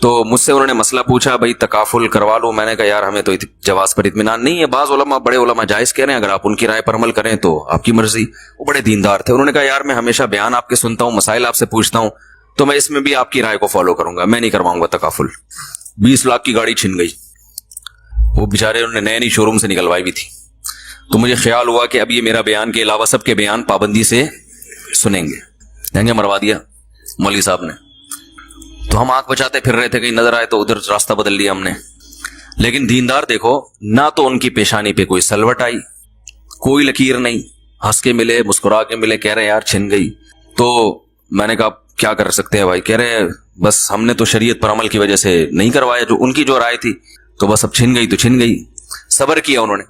تو مجھ سے انہوں نے مسئلہ پوچھا, بھائی تکافل کروا لو. میں نے کہا یار ہمیں تو جواز پر اطمینان نہیں ہے. بعض علماء, بڑے علماء جائز کہہ رہے ہیں, اگر آپ ان کی رائے پر عمل کریں تو آپ کی مرضی. وہ بڑے دیندار تھے, انہوں نے کہا یار میں ہمیشہ بیان آپ کے سنتا ہوں, مسائل آپ سے پوچھتا ہوں, تو میں اس میں بھی آپ کی رائے کو فالو کروں گا, میں نہیں کرواؤں گا تکافل. 20 لاکھ کی گاڑی چھن گئی. وہ بیچارے انہوں نے نئے شو روم سے نکلوائی بھی تھی. تو مجھے خیال ہوا کہ اب یہ میرا بیان کے علاوہ سب کے بیان پابندی سے سنیں گے. لہنگے مروا دیا مولوی صاحب نے. تو ہم آنکھ بچاتے پھر رہے تھے, کہیں نظر آئے تو ادھر راستہ بدل لیا ہم نے. لیکن دیندار دیکھو, نہ تو ان کی پیشانی پہ کوئی سلوٹ آئی, کوئی لکیر نہیں, ہنس کے ملے, مسکرا کے ملے, کہہ رہے یار چھن گئی. تو میں نے کہا کیا کر سکتے ہیں بھائی. کہہ رہے بس ہم نے تو شریعت پر عمل کی وجہ سے نہیں کروایا, جو ان کی جو رائے تھی, تو بس اب چھن گئی تو چھن گئی. صبر کیا انہوں نے,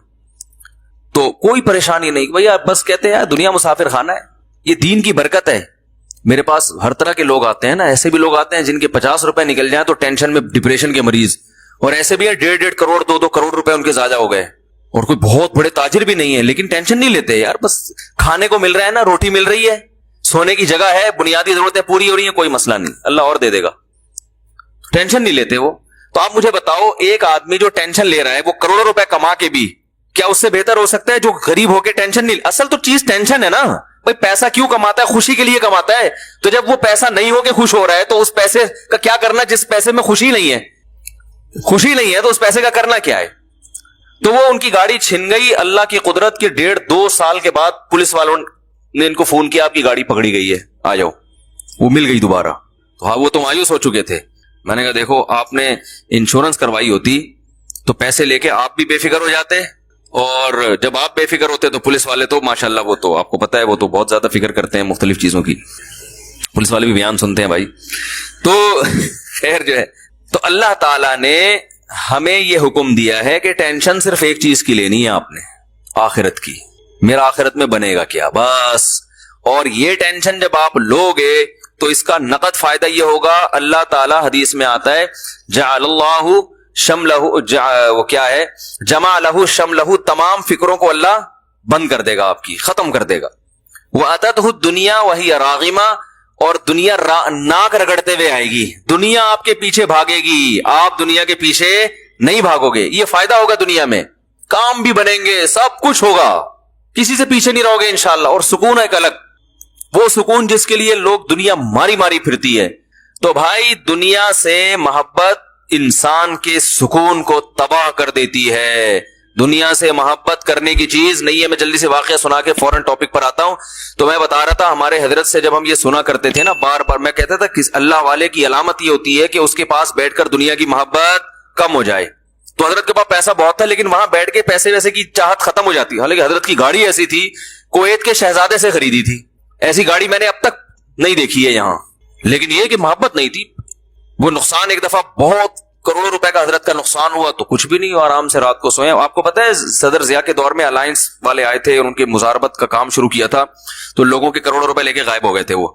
تو کوئی پریشانی نہیں. بھائی بس کہتے ہیں یار دنیا مسافر خانہ ہے, یہ دین کی برکت ہے. میرے پاس ہر طرح کے لوگ آتے ہیں نا, ایسے بھی لوگ آتے ہیں جن کے 50 روپے نکل جائیں تو ٹینشن میں, ڈپریشن کے مریض, اور ایسے بھی ہے 1.5 کروڑ 2 کروڑ روپے ان کے ضائع ہو گئے, اور کوئی بہت بڑے تاجر بھی نہیں ہے, لیکن ٹینشن نہیں لیتے یار. بس کھانے کو مل رہا ہے نا, روٹی مل رہی ہے, سونے کی جگہ ہے, بنیادی ضرورتیں پوری ہو رہی ہیں, کوئی مسئلہ نہیں, اللہ اور دے دے گا. ٹینشن نہیں لیتے وہ. تو آپ مجھے بتاؤ, ایک آدمی جو ٹینشن لے رہا ہے وہ کروڑوں روپے کما کے بھی, کیا اس سے بہتر ہو سکتا ہے جو غریب ہو کے ٹینشن نہیں؟ اصل تو چیز ٹینشن ہے نا, بھائی پیسہ کیوں کماتا ہے؟ خوشی کے لیے کماتا ہے. تو جب وہ پیسہ نہیں ہو کے خوش ہو رہا ہے تو اس پیسے کا کیا کرنا جس پیسے میں خوشی نہیں ہے تو اس پیسے کا کرنا کیا ہے؟ تو وہ ان کی گاڑی چھن گئی. اللہ کی قدرت کے 1.5-2 سال کے بعد پولیس والوں نے ان کو فون کیا آپ کی گاڑی پکڑی گئی ہے, آ جاؤ. وہ مل گئی دوبارہ. تو ہاں وہ تو مایوس ہو چکے تھے. میں نے کہا دیکھو آپ نے انشورنس کروائی ہوتی تو پیسے لے کے آپ بھی بے فکر ہو جاتے, اور جب آپ بے فکر ہوتے تو پولیس والے تو ماشاءاللہ وہ تو آپ کو پتا ہے وہ تو بہت زیادہ فکر کرتے ہیں مختلف چیزوں کی. پولیس والے بھی بیان سنتے ہیں بھائی. تو خیر جو ہے, تو اللہ تعالیٰ نے ہمیں یہ حکم دیا ہے کہ ٹینشن صرف ایک چیز کی لینی ہے آپ نے, آخرت کی. میرا آخرت میں بنے گا کیا, بس. اور یہ ٹینشن جب آپ لوگے تو اس کا نقد فائدہ یہ ہوگا, اللہ تعالیٰ حدیث میں آتا ہے جعل اللہ شملہ, وہ کیا ہے, جمع لہ شملہ, تمام فکروں کو اللہ بند کر دے گا, آپ کی ختم کر دے گا. وَأَتَتْهُ الدُّنْيَا وَهِيَ رَاغِمَةٌ, اور دنیا ناک رگڑتے ہوئے آئے گی. دنیا آپ کے پیچھے بھاگے گی, آپ دنیا کے پیچھے نہیں بھاگو گے. یہ فائدہ ہوگا دنیا میں, کام بھی بنیں گے, سب کچھ ہوگا, کسی سے پیچھے نہیں رہو گے انشاءاللہ. اور سکون ایک الگ, وہ سکون جس کے لیے لوگ دنیا ماری ماری پھرتی ہے. تو بھائی دنیا سے محبت انسان کے سکون کو تباہ کر دیتی ہے. دنیا سے محبت کرنے کی چیز نہیں ہے. میں جلدی سے واقعہ سنا کے فوراً ٹاپک پر آتا ہوں. تو میں بتا رہا تھا ہمارے حضرت سے جب ہم یہ سنا کرتے تھے نا بار بار, میں کہتا تھا کہ اللہ والے کی علامت یہ ہوتی ہے کہ اس کے پاس بیٹھ کر دنیا کی محبت کم ہو جائے. تو حضرت کے پاس پیسہ بہت تھا لیکن وہاں بیٹھ کے پیسے ویسے کی چاہت ختم ہو جاتی. حالانکہ حضرت کی گاڑی ایسی تھی, کویت کے شہزادے سے خریدی تھی. ایسی گاڑی میں نے اب تک نہیں دیکھی ہے یہاں. لیکن یہ کہ محبت نہیں تھی. وہ نقصان ایک دفعہ بہت کروڑوں روپے کا حضرت کا نقصان ہوا تو کچھ بھی نہیں, آرام سے رات کو سوئے. آپ کو پتا ہے صدر ضیاء کے دور میں الائنس والے آئے تھے اور ان کے مزاربت کا کام شروع کیا تھا, تو لوگوں کے کروڑوں روپے لے کے غائب ہو گئے تھے وہ.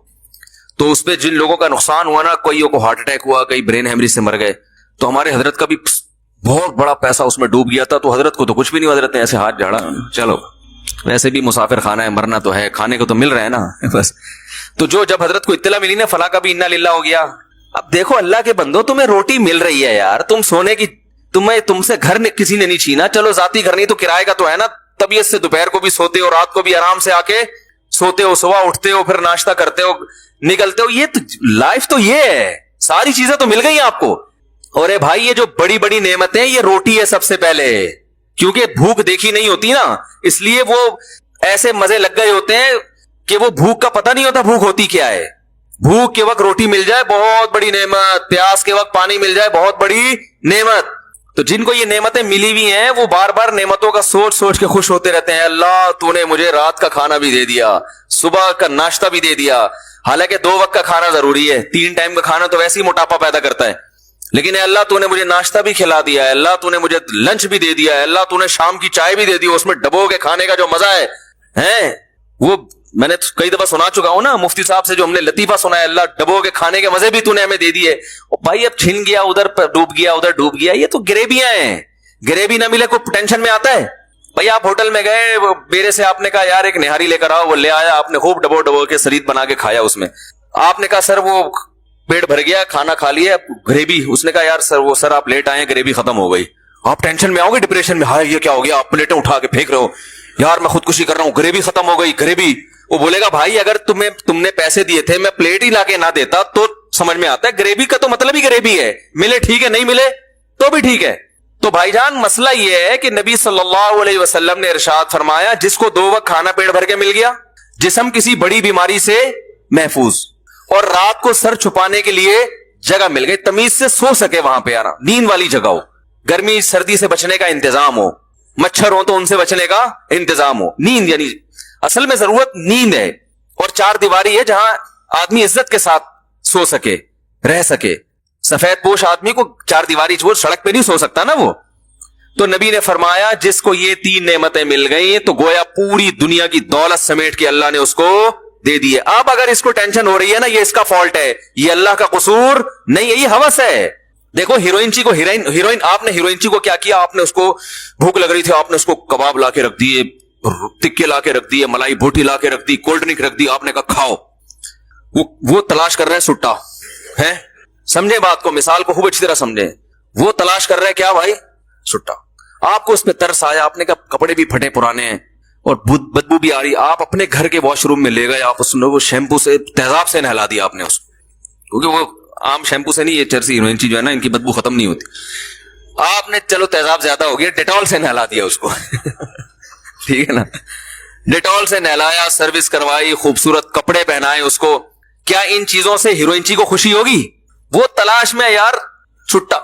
تو اس پہ جن لوگوں کا نقصان ہوا نا, کوئیوں کو ہارٹ اٹیک ہوا, کئی برین ہیمریج سے مر گئے. تو ہمارے حضرت کا بھی بہت بڑا پیسہ اس میں ڈوب گیا تھا. تو حضرت کو تو کچھ بھی نہیں, حضرت نے ایسے ہاتھ جھاڑا, چلو ویسے بھی مسافر خانہ ہے, مرنا تو ہے, کھانے کو تو مل رہا ہے نا بس. تو جب حضرت کو اطلاع ملی نا فلاں کا بھی انا للہ ہو گیا. اب دیکھو اللہ کے بندو, تمہیں روٹی مل رہی ہے یار, تم سونے کی, تم سے گھر کسی نے نہیں چھینا. چلو ذاتی گھر نہیں تو کرائے کا تو ہے نا. طبیعت سے دوپہر کو بھی سوتے ہو, رات کو بھی آرام سے آ کے سوتے ہو, صبح اٹھتے ہو, پھر ناشتہ کرتے ہو, نکلتے ہو. یہ تو لائف تو یہ ہے, ساری چیزیں تو مل گئی آپ کو. اور اے بھائی یہ جو بڑی بڑی نعمتیں, یہ روٹی ہے سب سے پہلے, کیونکہ بھوک دیکھی نہیں ہوتی نا, اس لیے وہ ایسے مزے لگ گئے ہوتے ہیں کہ وہ بھوک کا پتہ نہیں ہوتا بھوک ہوتی کیا ہے. بھوک کے وقت روٹی مل جائے بہت بڑی نعمت, پیاس کے وقت پانی مل جائے بہت بڑی نعمت. تو جن کو یہ نعمتیں ملی ہوئی ہیں وہ بار بار نعمتوں کا سوچ سوچ کے خوش ہوتے رہتے ہیں. اللہ تو نے مجھے رات کا کھانا بھی دے دیا, صبح کا ناشتہ بھی دے دیا. حالانکہ 2 وقت کا کھانا ضروری ہے, 3 ٹائم کا کھانا تو ویسے ہی موٹاپا پیدا کرتا ہے. لیکن اے اللہ تو نے مجھے ناشتہ بھی کھلا دیا ہے, اللہ تو نے مجھے لنچ بھی دے دیا ہے, اللہ تو نے شام کی چائے بھی دے دی, اس میں ڈبو کے کھانے کا جو مزہ ہے وہ میں نے کئی دفعہ سنا چکا ہوں نا مفتی صاحب سے, جو ہم نے لطیفہ سنا ہے, اللہ ڈبو کے کھانے کے مزے بھی تو نے ہمیں دے دیے. بھائی اب چھن گیا, ادھر ڈوب گیا, ادھر ڈوب گیا, یہ تو گریبیاں ہیں. گریبی نہ ملے کوئی ٹینشن میں آتا ہے. بھائی آپ ہوٹل میں گئے, میرے سے آپ نے کہا یار ایک نہاری لے کر آؤ, وہ لے آیا, آپ نے خوب ڈبو کے سرید بنا کے کھایا. اس میں آپ نے کہا سر وہ پیٹ بھر گیا, کھانا کھا لیا, گریبی. اس نے کہا یار سر آپ لیٹ آئے, گریبی ختم ہو گئی. آپ ٹینشن میں آؤ گے, ڈپریشن میں, ہائے یہ کیا ہو گیا, آپ پلیٹیں اٹھا کے پھینک رہے ہو, یار میں خودکشی کر رہا ہوں, گریبی ختم ہو گئی, گریبی. وہ بولے گا بھائی اگر تم نے پیسے دیے تھے, میں پلیٹ ہی لا کے نہ دیتا تو سمجھ میں آتا ہے. گریبی کا تو مطلب ہی گریبی ہے, ملے ٹھیک ہے, نہیں ملے تو بھی ٹھیک ہے. تو بھائی جان مسئلہ یہ ہے کہ نبی صلی اللہ علیہ وسلم نے ارشاد فرمایا, جس کو 2 وقت کھانا پیٹ بھر کے مل گیا, جسم کسی بڑی بیماری سے محفوظ, اور رات کو سر چھپانے کے لیے جگہ مل گئی, تمیز سے سو سکے وہاں پہ, آنا نیند والی جگہ ہو, گرمی سردی سے بچنے کا انتظام ہو, مچھر ہو تو ان سے بچنے کا انتظام ہو. نیند یعنی اصل میں ضرورت نیند ہے, اور 4 دیواری ہے جہاں آدمی عزت کے ساتھ سو سکے, رہ سکے. سفید پوش آدمی کو 4 دیواری چھوڑ سڑک پہ نہیں سو سکتا نا وہ. تو نبی نے فرمایا جس کو یہ 3 نعمتیں مل گئی تو گویا پوری دنیا کی دولت سمیٹ کے اللہ نے اس کو دے دی ہے. اب اگر اس کو ٹینشن ہو رہی ہے نا, یہ اس کا فالٹ ہے, یہ اللہ کا قصور نہیں ہے, یہ ہوس ہے. دیکھو ہیروئن چی کو, ہیروئن آپ نے ہیروئن چی کو کیا کیا, آپ نے اس کو بھوک لگ رہی تھی, آپ نے اس کو کباب لا کے رکھ دیے, ٹکے لا کے رکھ دیے, ملائی بوٹی لا کے رکھ دی, کولڈ ڈرنک رکھ دی, آپ نے کہا کھاؤ. وہ تلاش کر رہے ہیں سٹا ہے, سمجھے بات کو, مثال کو خوب اچھی طرح سمجھیں. وہ تلاش کر رہے ہیں کیا بھائی, سٹا. آپ کو اس پہ ترس آیا, آپ نے کہا کپڑے بھی پھٹے پرانے ہیں, اور بدبو بھی آ رہی, آپ اپنے گھر کے واش روم میں لے گئے, آپ اس وہ شیمپو سے تیزاب سے نہلا دیا آپ نے اس کو, کیونکہ وہ عام شیمپو سے نہیں, یہ چرسی ہیروئن جو ہے نا ان کی بدبو ختم نہیں ہوتی, آپ نے چلو تیزاب زیادہ ہو گیا, ڈیٹول سے نہلا دیا اس کو ٹھیک ہے نا, ڈیٹول سے نہلایا, سروس کروائی, خوبصورت کپڑے پہنائے اس کو. کیا ان چیزوں سے ہیروئنچی کو خوشی ہوگی؟ وہ تلاش میں یار چھٹا,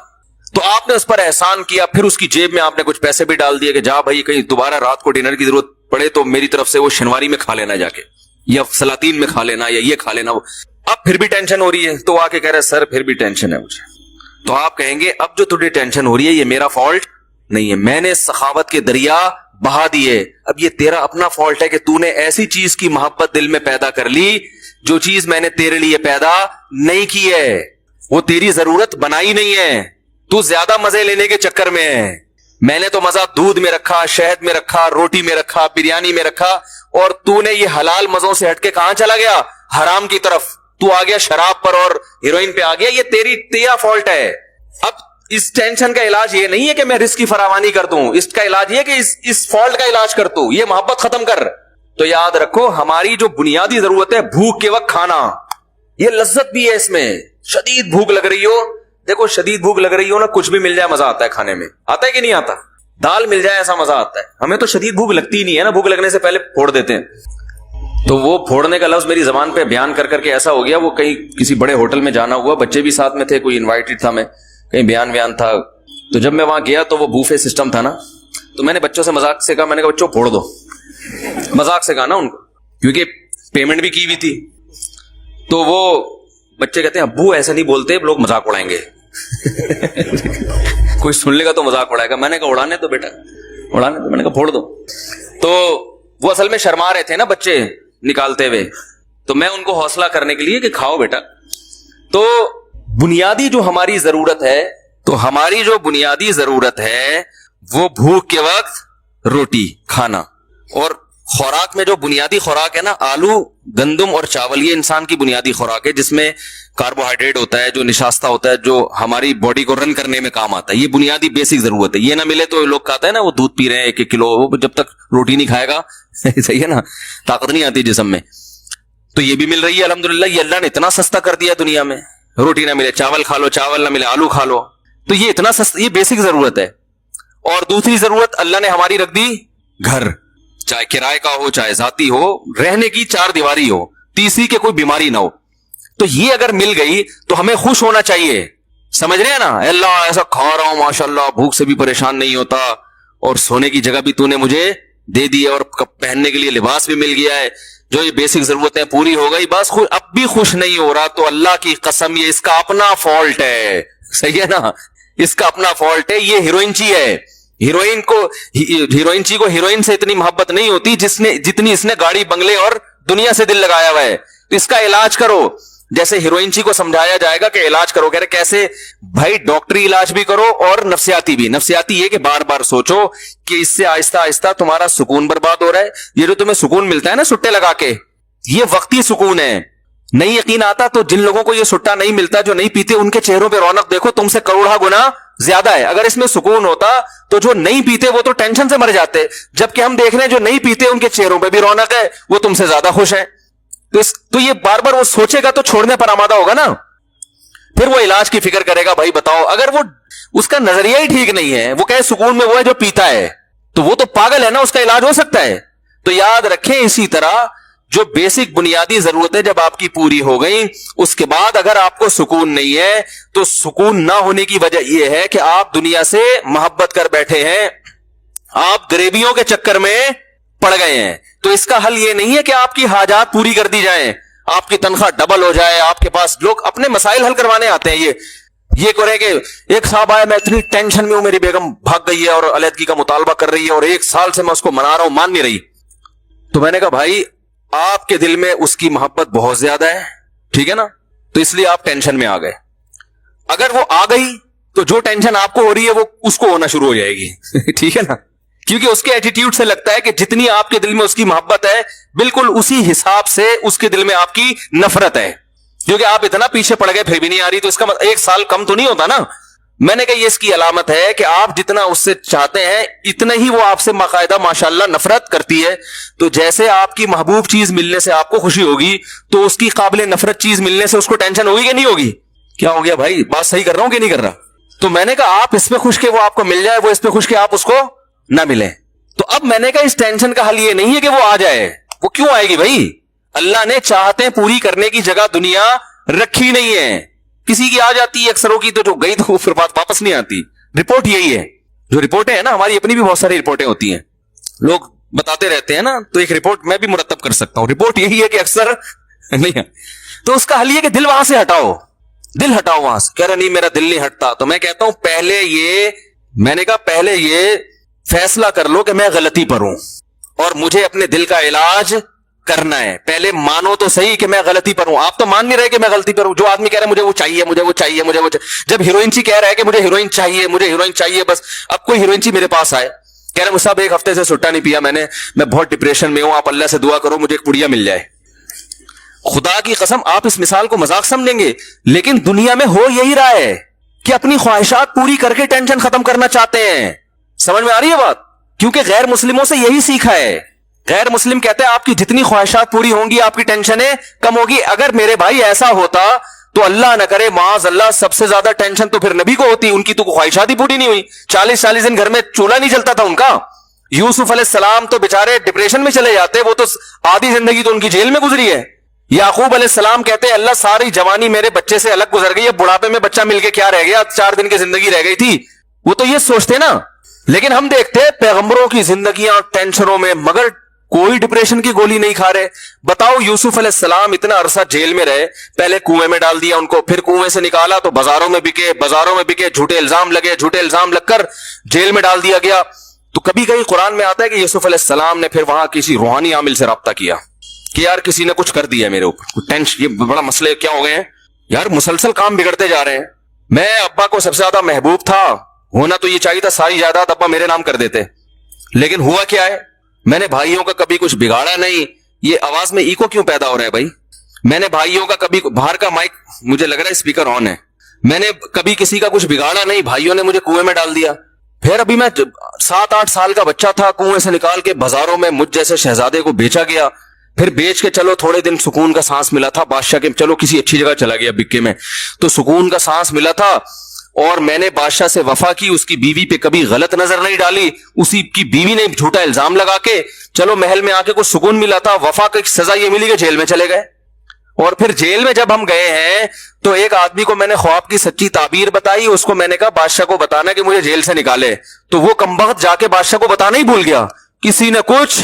تو آپ نے اس پر احسان کیا, پھر اس کی جیب میں آپ نے کچھ پیسے بھی ڈال دیے کہ جا بھائی کہیں دوبارہ رات کو ڈنر کی ضرورت پڑے تو میری طرف سے وہ شنواری میں کھا لینا جا کے, یا سلاطین میں کھا لینا, یا یہ کھا لینا. اب پھر بھی ٹینشن ہو رہی ہے, تو آ کے کہہ رہے سر پھر بھی ٹینشن ہے مجھے. تو آپ کہیں گے اب جو تجھے ٹینشن ہو رہی ہے یہ میرا فالٹ نہیں ہے, میں نے سخاوت کے دریا بہا دیے, اب یہ تیرا اپنا فالٹ ہے کہ تو نے ایسی چیز کی محبت دل میں پیدا کر لی جو چیز میں نے تیرے لیے پیدا نہیں کی ہے, وہ تیری ضرورت بنائی نہیں ہے, تو زیادہ مزے لینے کے چکر میں ہے. میں نے تو مزہ دودھ میں رکھا, شہد میں رکھا, روٹی میں رکھا, بریانی میں رکھا, اور تو نے یہ حلال مزوں سے ہٹ کے کہاں چلا گیا؟ حرام کی طرف. تو آ گیا شراب پر اور ہیروئن پہ آ گیا, یہ تیرا فالٹ ہے. اب اس ٹینشن کا علاج یہ نہیں ہے کہ میں رزق کی فراوانی کر دوں, اس کا علاج یہ ہے کہ اس فالٹ کا علاج کر دوں, یہ محبت ختم کر. تو یاد رکھو ہماری جو بنیادی ضرورت ہے بھوک کے وقت کھانا, یہ لذت بھی ہے اس میں. شدید بھوک لگ رہی ہو, دیکھو شدید بھوک لگ رہی ہو نا, کچھ بھی مل جائے مزہ آتا ہے کھانے میں, آتا ہے کہ نہیں آتا؟ دال مل جائے ایسا مزہ آتا ہے. ہمیں تو شدید بھوک لگتی ہی نہیں ہے نا, بھوک لگنے سے پہلے پھوڑ دیتے ہیں. تو وہ پھوڑنے کا لفظ میری زبان پہ بیان کر کے ایسا ہو گیا, وہ کہیں کسی بڑے ہوٹل میں جانا ہوا, بچے بھی ساتھ میں تھے, کوئی انوائٹڈ تھا, میں کہیں بیان تھا. تو جب میں وہاں گیا تو وہ بوفے سسٹم تھا نا, تو میں نے بچوں سے مذاق سے کہا, میں نے کہا بچوں پھوڑ دو, مذاق سے کہا نا ان کو, کیونکہ پیمنٹ بھی کی ہوئی تھی. تو وہ بچے کہتے ہیں ابو ایسا نہیں بولتے, لوگ مذاق اڑائیں گے کوئی سن لے گا تو مذاق اڑائے گا. میں نے کہا اڑانے تو بیٹا, اڑانے تو. میں نے کہا پھوڑ دو. تو وہ اصل میں شرما رہے تھے نا بچے نکالتے ہوئے, تو میں ان کو حوصلہ کرنے کے لیے کہ کھاؤ بیٹا. تو بنیادی جو ہماری ضرورت ہے, تو ہماری جو بنیادی ضرورت ہے وہ بھوک کے وقت روٹی کھانا. اور خوراک میں جو بنیادی خوراک ہے نا, آلو, گندم اور چاول, یہ انسان کی بنیادی خوراک ہے, جس میں کاربوہائیڈریٹ ہوتا ہے, جو نشاستہ ہوتا ہے, جو ہماری باڈی کو رن کرنے میں کام آتا ہے. یہ بنیادی بیسک ضرورت ہے. یہ نہ ملے تو لوگ کہتے ہیں نا وہ دودھ پی رہے ہیں 1 کلو, وہ جب تک روٹی نہیں کھائے گا صحیح ہے نا, طاقت نہیں آتی جسم میں. تو یہ بھی مل رہی ہے الحمدللہ, یہ اللہ نے اتنا سستا کر دیا دنیا میں. روٹی نہ ملے چاول کھا لو, چاول نہ ملے آلو کھا لو. تو یہ اتنا سستا, یہ بیسک ضرورت ہے. اور دوسری ضرورت اللہ نے ہماری رکھ دی گھر, چاہے کرائے کا ہو چاہے ذاتی ہو, رہنے کی 4 دیواری ہو, تیسری کے کوئی بیماری نہ ہو. تو یہ اگر مل گئی تو ہمیں خوش ہونا چاہیے. سمجھ رہے ہیں نا, اللہ ایسا کھا رہا ہوں ماشاءاللہ, بھوک سے بھی پریشان نہیں ہوتا, اور سونے کی جگہ بھی تو نے مجھے دے دی ہے, اور پہننے کے لیے لباس بھی مل گیا ہے, جو یہ بیسک ضرورتیں پوری ہو گئی, بس اب بھی خوش نہیں ہو رہا, تو اللہ کی قسم یہ اس کا اپنا فالٹ ہے. صحیح ہے نا, اس کا اپنا فالٹ ہے. یہ ہیروئنچی ہے. ہیروئنچی کو ہیروئن سے اتنی محبت نہیں ہوتی جتنی اس نے گاڑی بنگلے اور دنیا سے دل لگایا ہوا ہے. تو اس کا علاج کرو, جیسے ہیروئنچی کو سمجھایا جائے گا کہ علاج کرو, کہہ رہے کیسے بھائی, ڈاکٹری علاج بھی کرو اور نفسیاتی بھی. نفسیاتی یہ کہ بار بار سوچو کہ اس سے آہستہ آہستہ تمہارا سکون برباد ہو رہا ہے. یہ جو تمہیں سکون ملتا ہے نا سٹے لگا کے, یہ وقتی سکون ہے. نہیں یقین آتا تو جن لوگوں کو یہ سٹا نہیں ملتا, جو نہیں پیتے, ان کے چہروں پہ رونق دیکھو, تم سے کروڑا گنا زیادہ ہے. اگر اس میں سکون ہوتا تو جو نہیں پیتے وہ تو ٹینشن سے مر جاتے, جبکہ ہم دیکھ رہے ہیں جو نہیں پیتے ان کے چہروں پہ بھی رونق ہے, وہ تم سے زیادہ خوش ہیں. تو یہ بار بار وہ سوچے گا تو چھوڑنے پر آمادہ ہوگا نا, پھر وہ علاج کی فکر کرے گا. بھائی بتاؤ, اگر وہ اس کا نظریہ ہی ٹھیک نہیں ہے, وہ کہے سکون میں وہ ہے جو پیتا ہے, تو وہ تو پاگل ہے نا, اس کا علاج ہو سکتا ہے. تو یاد رکھیں, اسی طرح جو بیسک بنیادی ضرورتیں جب آپ کی پوری ہو گئی, اس کے بعد اگر آپ کو سکون نہیں ہے, تو سکون نہ ہونے کی وجہ یہ ہے کہ آپ دنیا سے محبت کر بیٹھے ہیں, آپ غریبیوں کے چکر میں پڑ گئے ہیں. تو اس کا حل یہ نہیں ہے کہ آپ کی حاجات پوری کر دی جائیں, آپ کی تنخواہ ڈبل ہو جائے, آپ کے پاس لوگ اپنے مسائل حل کروانے آتے ہیں. یہ کرے کہ ایک صاحب آیا, میں اتنی ٹینشن میں ہوں, میری بیگم بھاگ گئی ہے اور علیحدگی کا مطالبہ کر رہی ہے, اور 1 سال سے میں اس کو منا رہا ہوں, مان نہیں رہی. تو میں نے کہا بھائی آپ کے دل میں اس کی محبت بہت زیادہ ہے, ٹھیک ہے نا, تو اس لیے آپ ٹینشن میں آ گئے. اگر وہ آ گئی تو جو ٹینشن آپ کو ہو رہی ہے وہ اس کو ہونا شروع ہو جائے گی ٹھیک ہے نا, کیونکہ اس کے ایٹیٹیوڈ سے لگتا ہے کہ جتنی آپ کے دل میں اس کی محبت ہے, بالکل اسی حساب سے اس کے دل میں آپ کی نفرت ہے. کیونکہ آپ اتنا پیچھے پڑ گئے پھر بھی نہیں آ رہی, تو اس کا 1 سال کم تو نہیں ہوتا نا. میں نے کہا یہ اس کی علامت ہے کہ آپ جتنا اس سے چاہتے ہیں اتنا ہی وہ آپ سے باقاعدہ ماشاءاللہ نفرت کرتی ہے. تو جیسے آپ کی محبوب چیز ملنے سے آپ کو خوشی ہوگی تو اس کی قابل نفرت چیز ملنے سے اس کو ٹینشن ہوگی کہ نہیں ہوگی؟ کیا ہو گیا بھائی، بات صحیح کر رہا ہوں کہ نہیں کر رہا؟ تو میں نے کہا آپ اس پہ خوش کہ وہ آپ کو مل جائے، وہ اس پہ خوش کہ آپ اس کو نہ ملے. تو اب میں نے کہا اس ٹینشن کا حل یہ نہیں ہے کہ وہ آ جائے. وہ کیوں آئے گی بھائی؟ اللہ نے چاہتے پوری کرنے کی جگہ دنیا رکھی نہیں ہے. کسی کی آ جاتی ہے، اکثروں کی تو جو گئی تو پھر بات واپس نہیں آتی. رپورٹ یہی ہے. جو رپورٹیں ہیں نا، ہماری اپنی بھی بہت ساری رپورٹیں ہوتی ہیں، لوگ بتاتے رہتے ہیں نا، تو ایک رپورٹ میں بھی مرتب کر سکتا ہوں. رپورٹ یہی ہے کہ اکثر نہیں ہے. تو اس کا حل یہ کہ دل وہاں سے ہٹاؤ، دل ہٹاؤ وہاں سے. کہہ رہا نہیں میرا دل نہیں ہٹتا. تو میں کہتا ہوں میں نے کہا پہلے یہ فیصلہ کر لو کہ میں غلطی پر ہوں اور مجھے اپنے دل کا علاج کرنا ہے. پہلے مانو تو صحیح کہ میں غلطی پر ہوں. آپ تو مان نہیں رہے کہ میں غلطی پر ہوں. جو آدمی کہہ رہا ہے مجھے وہ چاہیے، مجھے وہ چاہیے، مجھے وہ چاہیے. جب ہیروئن کہہ رہا ہے کہ مجھے ہیروئن چاہیے، مجھے ہیروئن چاہیے بس. اب کوئی ہیروئن میرے پاس آئے، کہہ رہے مجھ صاحب ایک ہفتے سے سٹا نہیں پیا میں بہت ڈپریشن میں ہوں، آپ اللہ سے دعا کرو مجھے ایک پڑیا مل جائے. خدا کی قسم آپ اس مثال کو مذاق سمجھیں گے، لیکن دنیا میں ہو یہی رہا ہے کہ اپنی خواہشات پوری کر کے ٹینشن ختم کرنا چاہتے ہیں. سمجھ میں آ رہی ہے بات؟ کیونکہ غیر مسلموں سے یہی سیکھا ہے. غیر مسلم کہتے ہیں آپ کی جتنی خواہشات پوری ہوں گی آپ کی ٹینشنیں کم ہوگی. اگر میرے بھائی ایسا ہوتا تو اللہ نہ کرے معاذ اللہ سب سے زیادہ ٹینشن تو پھر نبی کو ہوتی. ان کی تو خواہشات ہی پوری نہیں ہوئی. 40 دن گھر میں چولہا نہیں چلتا تھا ان کا. یوسف علیہ السلام تو بےچارے ڈپریشن میں چلے جاتے، وہ تو آدھی زندگی تو ان کی جیل میں گزری ہے. یعقوب علیہ السلام کہتے ہیں اللہ ساری جوانی میرے بچے سے الگ گزر گئی، اب بڑھاپے میں بچہ مل کے کیا رہ گیا، 4 دن کی زندگی رہ گئی تھی. وہ تو یہ سوچتے نا. لیکن ہم دیکھتے پیغمبروں کی زندگیاں ٹینشنوں میں، مگر کوئی ڈپریشن کی گولی نہیں کھا رہے. بتاؤ یوسف علیہ السلام اتنا عرصہ جیل میں رہے، پہلے کنویں میں ڈال دیا ان کو، پھر کنویں سے نکالا تو بازاروں میں بکے، جھوٹے الزام لگ کر جیل میں ڈال دیا گیا. تو کبھی کہیں قرآن میں آتا ہے کہ یوسف علیہ السلام نے پھر وہاں کسی روحانی عامل سے رابطہ کیا کہ یار کسی نے کچھ کر دیا میرے اوپر، ٹینشن، یہ بڑا مسئلے کیا ہو گئے ہیں یار، مسلسل کام بگڑتے جا رہے ہیں. میں ابا کو سب سے زیادہ محبوب تھا، ہونا تو یہ چاہیے تھا ساری جائیداد ابا میرے نام کر دیتے، لیکن ہوا کیا ہے، میں نے بھائیوں کا کبھی کچھ بگاڑا نہیں. یہ آواز میں ایکو کیوں پیدا ہو رہا ہے بھائی؟ میں نے بھائیوں کا کبھی، باہر کا مائک مجھے لگ رہا ہے اسپیکر آن ہے، میں نے کبھی کسی کا کچھ بگاڑا نہیں، بھائیوں نے مجھے کنویں میں ڈال دیا. پھر ابھی میں 7-8 سال کا بچہ تھا، کنویں سے نکال کے بازاروں میں مجھ جیسے شہزادے کو بیچا گیا. پھر بیچ کے چلو تھوڑے دن سکون کا سانس ملا تھا، بادشاہ کے چلو کسی اچھی جگہ چلا گیا بکے میں تو سکون کا سانس ملا تھا. اور میں نے بادشاہ سے وفا کی، اس کی بیوی پہ کبھی غلط نظر نہیں ڈالی، اسی کی بیوی نے جھوٹا الزام لگا کے چلو محل میں آ کے کچھ سکون ملا تھا. وفا کی سزا یہ ملی کہ جیل میں چلے گئے. اور پھر جیل میں جب ہم گئے ہیں تو ایک آدمی کو میں نے خواب کی سچی تعبیر بتائی، اس کو میں نے کہا بادشاہ کو بتانا کہ مجھے جیل سے نکالے، تو وہ کمبخت جا کے بادشاہ کو بتانا ہی بھول گیا، کسی نے کچھ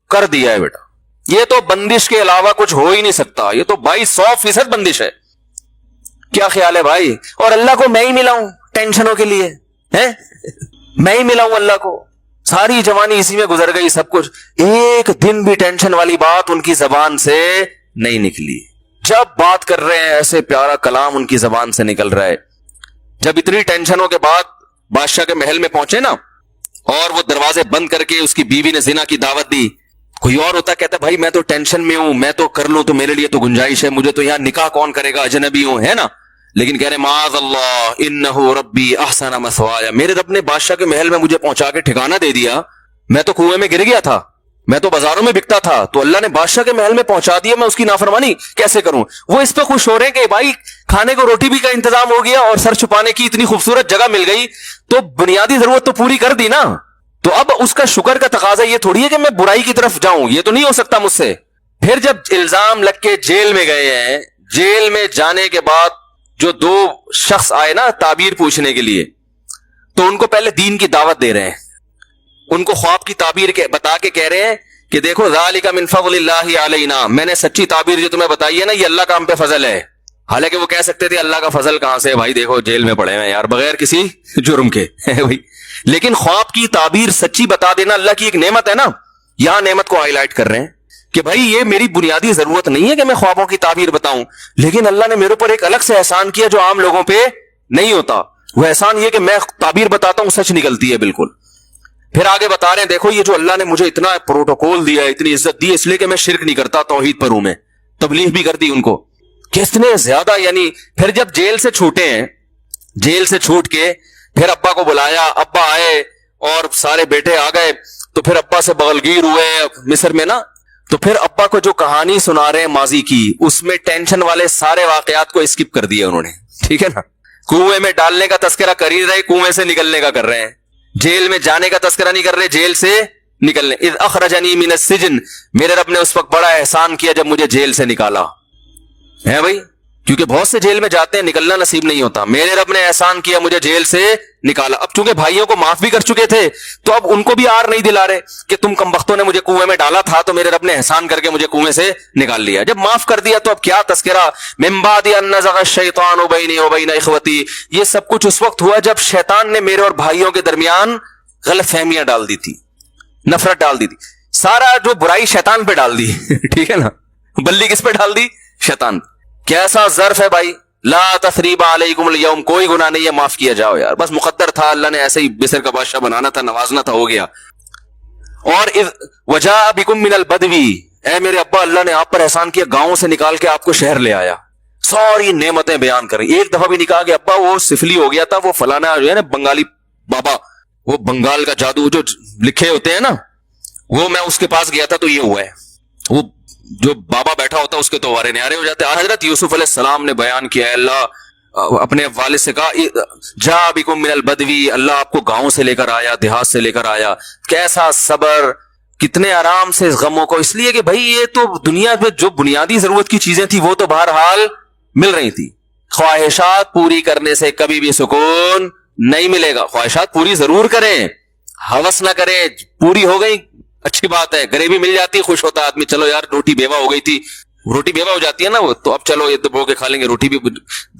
کر دیا ہے بیٹا. یہ تو بندش کے علاوہ کچھ ہو ہی نہیں سکتا، یہ تو 100% بندش ہے. کیا خیال ہے بھائی؟ اور اللہ کو میں ہی ملا ہوں ٹینشنوں کے لیے، میں ہی ملا ہوں اللہ کو. ساری جوانی اسی میں گزر گئی، سب کچھ، ایک دن بھی ٹینشن والی بات ان کی زبان سے نہیں نکلی. جب بات کر رہے ہیں ایسے پیارا کلام ان کی زبان سے نکل رہا ہے. جب اتنی ٹینشنوں کے بعد بادشاہ کے محل میں پہنچے نا اور وہ دروازے بند کر کے اس کی بیوی نے زنا کی دعوت دی، کوئی اور ہوتا کہتا بھائی میں تو ٹینشن میں ہوں، میں تو کر لوں تو میرے لیے تو گنجائش ہے، مجھے تو یہاں نکاح کون کرے گا، اجنبی ہوں، ہے نا. لیکن کہہ رہے معاذ اللہ انہ ربی احسن مثوایا، میرے رب نے بادشاہ کے محل میں مجھے پہنچا کے ٹھکانہ دے دیا. میں تو کنویں میں گر گیا تھا، میں تو بازاروں میں بکتا تھا، تو اللہ نے بادشاہ کے محل میں پہنچا دیا، میں اس کی نافرمانی کیسے کروں؟ وہ اس پہ خوش ہو رہے ہیں کہ بھائی کھانے کو روٹی بھی کا انتظام ہو گیا اور سر چھپانے کی اتنی خوبصورت جگہ مل گئی، تو بنیادی ضرورت تو پوری کر دی نا. تو اب اس کا شکر کا تقاضا یہ تھوڑی ہے کہ میں برائی کی طرف جاؤں، یہ تو نہیں ہو سکتا مجھ سے. پھر جب الزام لگ کے جیل میں گئے ہیں، جیل میں جانے کے بعد جو 2 شخص آئے نا تعبیر پوچھنے کے لیے، تو ان کو پہلے دین کی دعوت دے رہے ہیں، ان کو خواب کی تعبیر بتا کے کہہ رہے ہیں کہ دیکھو ذالک من فضل اللہ علینا، میں نے سچی تعبیر جو تمہیں بتائی ہے نا یہ اللہ کا ہم پہ فضل ہے. حالانکہ وہ کہہ سکتے تھے اللہ کا فضل کہاں سے بھائی، دیکھو جیل میں پڑے ہیں یار بغیر کسی جرم کے بھائی. لیکن خواب کی تعبیر سچی بتا دینا اللہ کی ایک نعمت ہے نا. یہاں نعمت کو ہائی لائٹ کر رہے ہیں کہ بھائی یہ میری بنیادی ضرورت نہیں ہے کہ میں خوابوں کی تعبیر بتاؤں، لیکن اللہ نے میرے اوپر ایک الگ سے احسان کیا جو عام لوگوں پہ نہیں ہوتا. وہ احسان یہ کہ میں تعبیر بتاتا ہوں سچ نکلتی ہے بالکل. پھر آگے بتا رہے ہیں دیکھو یہ جو اللہ نے مجھے اتنا پروٹوکول دیا ہے، اتنی عزت دی، اس لیے کہ میں شرک نہیں کرتا، توحید پر ہوں، میں تبلیغ بھی کر دی ان کو. کتنے زیادہ، یعنی پھر جب جیل سے چھوٹے ہیں، جیل سے چھوٹ کے پھر ابا کو بلایا, ابا آئے اور سارے بیٹے آ گئے, تو پھر ابا سے بغلگیر ہوئے مصر میں نا, تو پھر ابا کو جو کہانی سنا رہے ہیں ماضی کی, اس میں ٹینشن والے سارے واقعات کو اسکپ کر دیا انہوں نے, ٹھیک ہے نا. کنویں میں ڈالنے کا تذکرہ کر ہی رہے, کنویں سے نکلنے کا کر رہے ہیں, جیل میں جانے کا تذکرہ نہیں کر رہے, جیل سے نکلنے. اذ اخرجنی من السجن, میرے رب نے اس وقت بڑا احسان کیا جب مجھے جیل سے نکالا ہے بھائی, کیونکہ بہت سے جیل میں جاتے ہیں نکلنا نصیب نہیں ہوتا. میرے رب نے احسان کیا مجھے جیل سے نکالا. اب چونکہ بھائیوں کو معاف بھی کر چکے تھے تو اب ان کو بھی آر نہیں دلا رہے کہ تم کمبختوں نے مجھے کنویں میں ڈالا تھا تو میرے رب نے احسان کر کے مجھے کنویں سے نکال لیا. جب معاف کر دیا تو اب کیا تذکرہ, من بعد ان نزغ الشیطان بینی وبین اخوتی, یہ سب کچھ اس وقت ہوا جب شیطان نے میرے اور بھائیوں کے درمیان غلط فہمیاں ڈال دی تھی, نفرت ڈال دی تھی. سارا جو برائی شیطان پہ ڈال دی, ٹھیک ہے نا, بلی کس پہ ڈال دی, شیطان. کیسا ظرف ہے بھائی, لا تثریب علیکم اليوم, کوئی گناہ نہیں ہے, معاف کیا جاؤ یار, بس مقدر تھا, اللہ نے ایسے ہی مصر کا بادشاہ بنانا تھا, نوازنا تھا, ہو گیا. اور وجاء بکم من البدوی, اے میرے ابا اللہ نے آپ پر احسان کیا, گاؤں سے نکال کے آپ کو شہر لے آیا, ساری نعمتیں بیان کریں. ایک دفعہ بھی نہیں کہا کہ ابا وہ سفلی ہو گیا تھا, وہ فلانا جو ہے نا بنگالی بابا, وہ بنگال کا جادو جو لکھے ہوتے ہیں نا, وہ میں اس کے پاس گیا تھا تو یہ ہوا ہے, وہ جو بابا بیٹھا ہوتا ہے اس کے تو وارے نیارے ہو جاتے ہیں. حضرت یوسف علیہ السلام نے بیان کیا, اللہ اپنے والد سے کہا جا بکم من البدوی, اللہ آپ کو گاؤں سے لے کر آیا, دیہات سے لے کر آیا. کیسا صبر, کتنے آرام سے اس غموں کو, اس لیے کہ بھائی یہ تو دنیا میں جو بنیادی ضرورت کی چیزیں تھیں وہ تو بہرحال مل رہی تھی. خواہشات پوری کرنے سے کبھی بھی سکون نہیں ملے گا. خواہشات پوری ضرور کریں, ہوس نہ کریں, پوری ہو گئی اچھی بات ہے, گریبی مل جاتی خوش ہوتا آدمی, چلو یار روٹی بیوہ ہو گئی تھی, روٹی بیوہ ہو جاتی ہے نا وہ, تو اب چلو یہ تو بو کے کھا لیں گے روٹی بھی.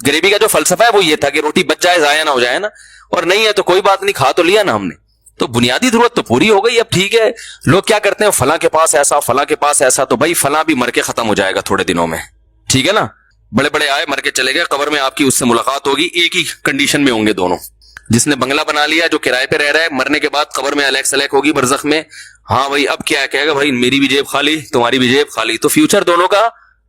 گریبی کا جو فلسفہ ہے وہ یہ تھا کہ روٹی بچ جائے, ضائع نہ ہو جائے نا, اور نہیں ہے تو کوئی بات نہیں, کھا تو لیا نا ہم نے, تو بنیادی ضرورت تو پوری ہو گئی. اب ٹھیک ہے, لوگ کیا کرتے ہیں, فلاں کے پاس ایسا, فلاں کے پاس ایسا, تو بھائی فلاں بھی مر کے ختم ہو جائے گا تھوڑے دنوں میں, ٹھیک ہے نا. بڑے بڑے آئے مر کے چلے گئے, قبر میں آپ کی اس سے ملاقات ہوگی, ایک ہی کنڈیشن میں ہوں گے دونوں. جس نے بنگلہ بنا لیا, جو کرائے پہ رہ رہا ہے, مرنے کے بعد قبر میں الیک سلیک ہوگی برزخ میں, ہاں بھائی اب کیا کہے گا, بھائی میری بھی جیب خالی, تمہاری بھی جیب خالی. تو فیوچر دونوں کا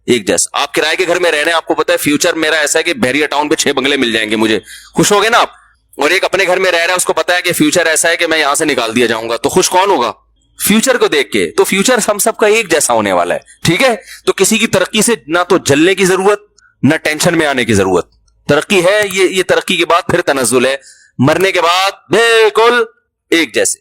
ایک جیسا. آپ کرائے کے گھر میں رہ رہے ہیں, آپ کو پتا ہے فیوچر میرا ایسا ہے کہ بحریہ ٹاؤن پہ 6 بنگلے مل جائیں گے مجھے, خوش ہو گئے نا آپ. اور ایک اپنے گھر میں رہ رہا ہے, اس کو پتا ہے کہ فیوچر ایسا ہے کہ میں یہاں سے نکال دیا جاؤں گا, تو خوش کون ہوگا, فیوچر کو دیکھ کے. تو فیوچر ہم سب کا ایک جیسا ہونے والا ہے, ٹھیک ہے. تو کسی کی ترقی سے نہ تو جلنے کی ضرورت, نہ ٹینشن میں آنے کی ضرورت. ترقی ہے, یہ ترقی کے بعد پھر تنزل ہے, مرنے کے بعد بالکل ایک جیسے.